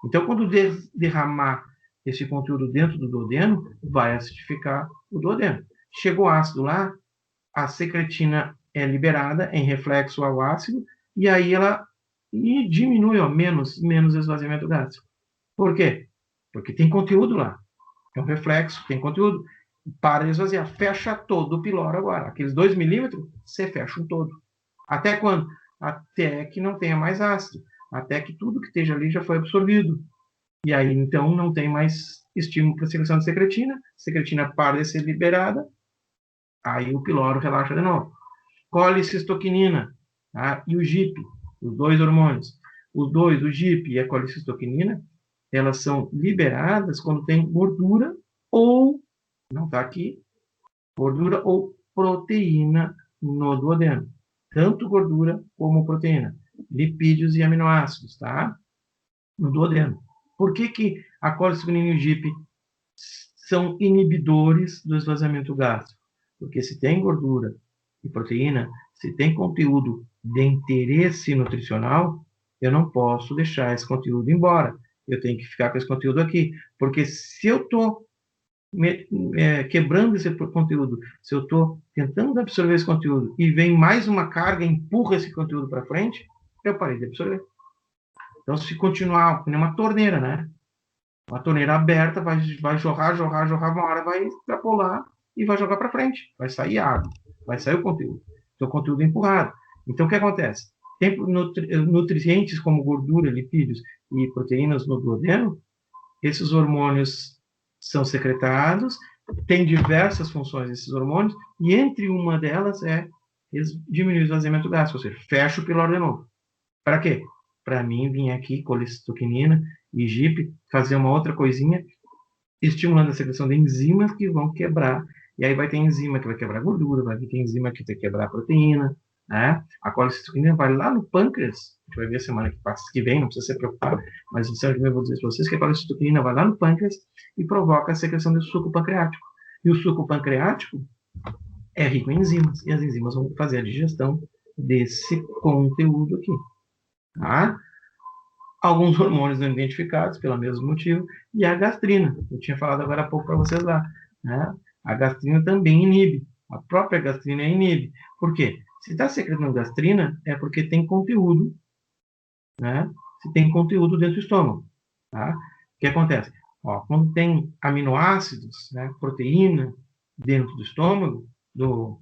S1: Então, quando derramar esse conteúdo dentro do duodeno, vai acidificar o duodeno. Chegou ácido lá, a secretina é liberada em reflexo ao ácido, e aí ela diminui, menos esvaziamento gástrico. Por quê? Porque tem conteúdo lá. É um reflexo, tem conteúdo. Para de esvaziar. Fecha todo o piloro agora. Aqueles 2 milímetros, você fecha um todo. Até quando? Até que não tenha mais ácido. Até que tudo que esteja ali já foi absorvido. E aí, então, não tem mais estímulo para a secreção de secretina. A secretina para de ser liberada. Aí o piloro relaxa de novo. Colicistoquinina, tá? E o GIP, os dois hormônios. Os dois, o GIP e a colicistoquinina, elas são liberadas quando tem gordura ou, não está aqui, gordura ou proteína no duodeno. Tanto gordura como proteína. Lipídios e aminoácidos, tá? No duodeno. Por que a colicistoquinina e o GIP são inibidores do esvaziamento gástrico? Porque se tem gordura e proteína, se tem conteúdo de interesse nutricional, eu não posso deixar esse conteúdo embora. Eu tenho que ficar com esse conteúdo aqui. Porque se eu estou quebrando esse conteúdo, se eu estou tentando absorver esse conteúdo e vem mais uma carga e empurra esse conteúdo para frente, eu parei de absorver. Então, se continuar, como uma torneira, né? Uma torneira aberta vai jorrar, uma hora vai extrapolar e vai jogar para frente. Vai sair água, vai sair o conteúdo. Então, o conteúdo é empurrado. Então, o que acontece? Tem nutrientes como gordura, lipídios e proteínas no duodeno, esses hormônios são secretados, tem diversas funções esses hormônios, e entre uma delas é diminuir o esvaziamento gástrico, ou seja, fecha o piloro de novo. Para quê? Para mim vir aqui, colicistoquinina e GIP, fazer uma outra coisinha, estimulando a secreção de enzimas que vão quebrar. E aí vai ter enzima que vai quebrar gordura, vai ter enzima que vai quebrar proteína, né? A colicistoquinina vai lá no pâncreas, a gente vai ver semana que vem, não precisa se preocupar, mas eu vou dizer para vocês que a colicistoquinina vai lá no pâncreas e provoca a secreção do suco pancreático. E o suco pancreático é rico em enzimas, e as enzimas vão fazer a digestão desse conteúdo aqui. Tá? Alguns hormônios não identificados, pelo mesmo motivo, e a gastrina. Eu tinha falado agora há pouco para vocês lá. Né? A gastrina também inibe. A própria gastrina inibe. Por quê? Se está secretando gastrina, é porque tem conteúdo, né? Se tem conteúdo dentro do estômago. Tá? O que acontece? Quando tem aminoácidos, né, proteína dentro do estômago, do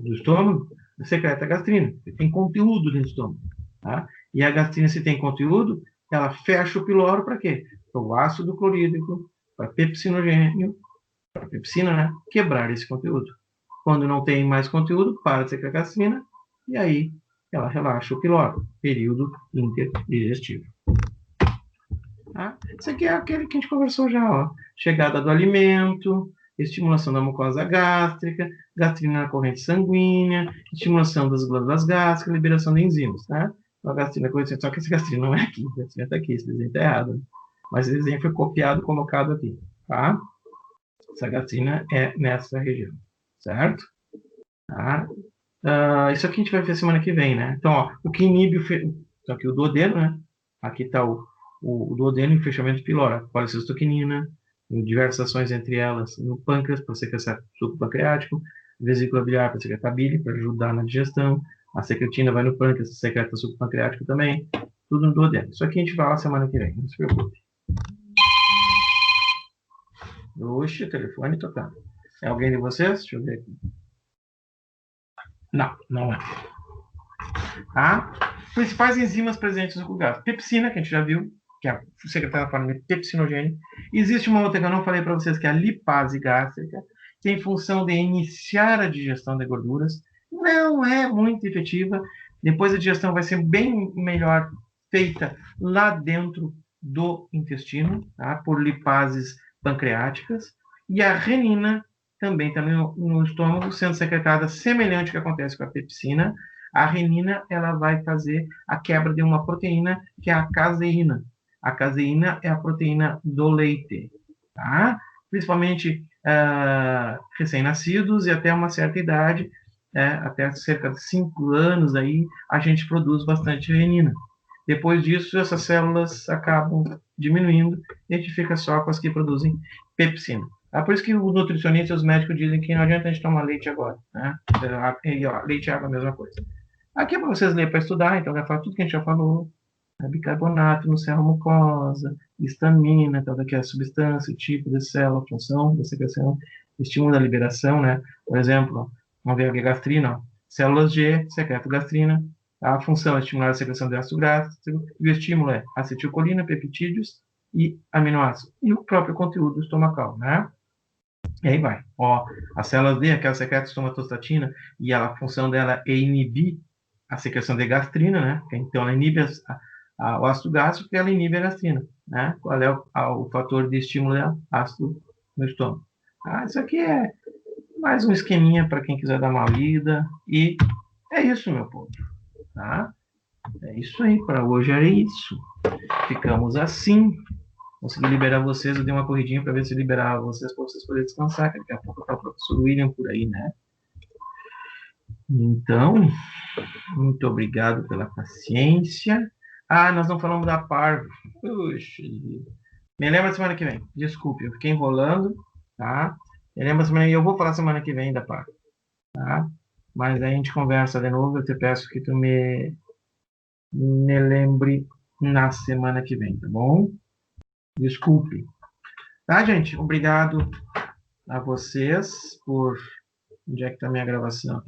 S1: estômago, secreta a gastrina. Tem conteúdo dentro do estômago. Tá? E a gastrina, se tem conteúdo, ela fecha o piloro para quê? Para o ácido clorídrico, para pepsinogênio, para a pepsina, né? Quebrar esse conteúdo. Quando não tem mais conteúdo, para de secretar a gastrina, e aí ela relaxa o piloro, período interdigestivo. Tá? Isso aqui é aquele que a gente conversou já, ó. Chegada do alimento, estimulação da mucosa gástrica, gastrina na corrente sanguínea, estimulação das glândulas gástricas, liberação de enzimas, tá? Então, a gastrina, só que essa gastrina não é aqui, a gastrina está aqui, esse desenho está errado. Mas esse desenho foi copiado e colocado aqui, tá? Essa gastrina é nessa região, certo? Tá? Isso aqui a gente vai ver semana que vem, né? Então, ó, o que inibe então, aqui o duodeno, né? Aqui está o duodeno e o fechamento pilora, colicistoquinina, diversas ações entre elas no pâncreas, para secretar suco pancreático, vesícula biliar para secretar bile, para ajudar na digestão, a secretina vai no pâncreas, secreta suco pancreático também, tudo no duodeno. Isso aqui a gente vai lá semana que vem, não se preocupe. Oxe, telefone tocando. É alguém de vocês? Deixa eu ver aqui. Não, não é. Tá? Principais enzimas presentes no gás. Pepsina, que a gente já viu, que é o secretário da família pepsinogênio. Existe uma outra que eu não falei para vocês, que é a lipase gástrica, que tem função de iniciar a digestão de gorduras. Não é muito efetiva. Depois a digestão vai ser bem melhor feita lá dentro do intestino, tá? Por lipases pancreáticas. E a renina também está no estômago, sendo secretada semelhante ao que acontece com a pepsina. A renina ela vai fazer a quebra de uma proteína que é a caseína. A caseína é a proteína do leite, tá? Principalmente recém-nascidos e até uma certa idade, até cerca de 5 anos aí, a gente produz bastante renina. Depois disso, essas células acabam diminuindo e a gente fica só com as que produzem pepsina. Por isso que os nutricionistas e os médicos dizem que não adianta a gente tomar leite agora, né? E, ó, leite e água é a mesma coisa. Aqui é para vocês lerem para estudar, então vai falar tudo que a gente já falou. Bicarbonato no céu mucosa, histamina, então daqui é a substância, o tipo de célula, a função da secreção, estímulo da liberação, né? Por exemplo, vamos ver aqui a gastrina, ó. Células G, secretam gastrina, a função é estimular a secreção de ácido gástrico, e o estímulo é acetilcolina, peptídeos e aminoácidos, e o próprio conteúdo estomacal, né? E aí vai. Ó, as células D, aquela secreta somatostatina, e a função dela é inibir a secreção de gastrina, né? Então ela inibe o ácido gástrico e ela inibe a gastrina, né? Qual é o fator de estímulo dela? Ácido no estômago. Isso aqui é mais um esqueminha para quem quiser dar uma lida. E é isso, meu povo. Tá? É isso aí. Para hoje era isso. Ficamos assim. Consegui liberar vocês, eu dei uma corridinha para ver se liberava vocês, para vocês poderem descansar, que daqui a pouco tá o professor William por aí, né? Então, muito obrigado pela paciência. Nós não falamos da Parvo. Puxa, me lembra semana que vem. Desculpe, eu fiquei enrolando, tá? Me lembra semana que vem. Eu vou falar semana que vem da Parvo, tá? Mas aí a gente conversa de novo. Eu te peço que tu me lembre na semana que vem, tá bom? Desculpe. Tá, gente? Obrigado a vocês por... Onde é que tá a minha gravação?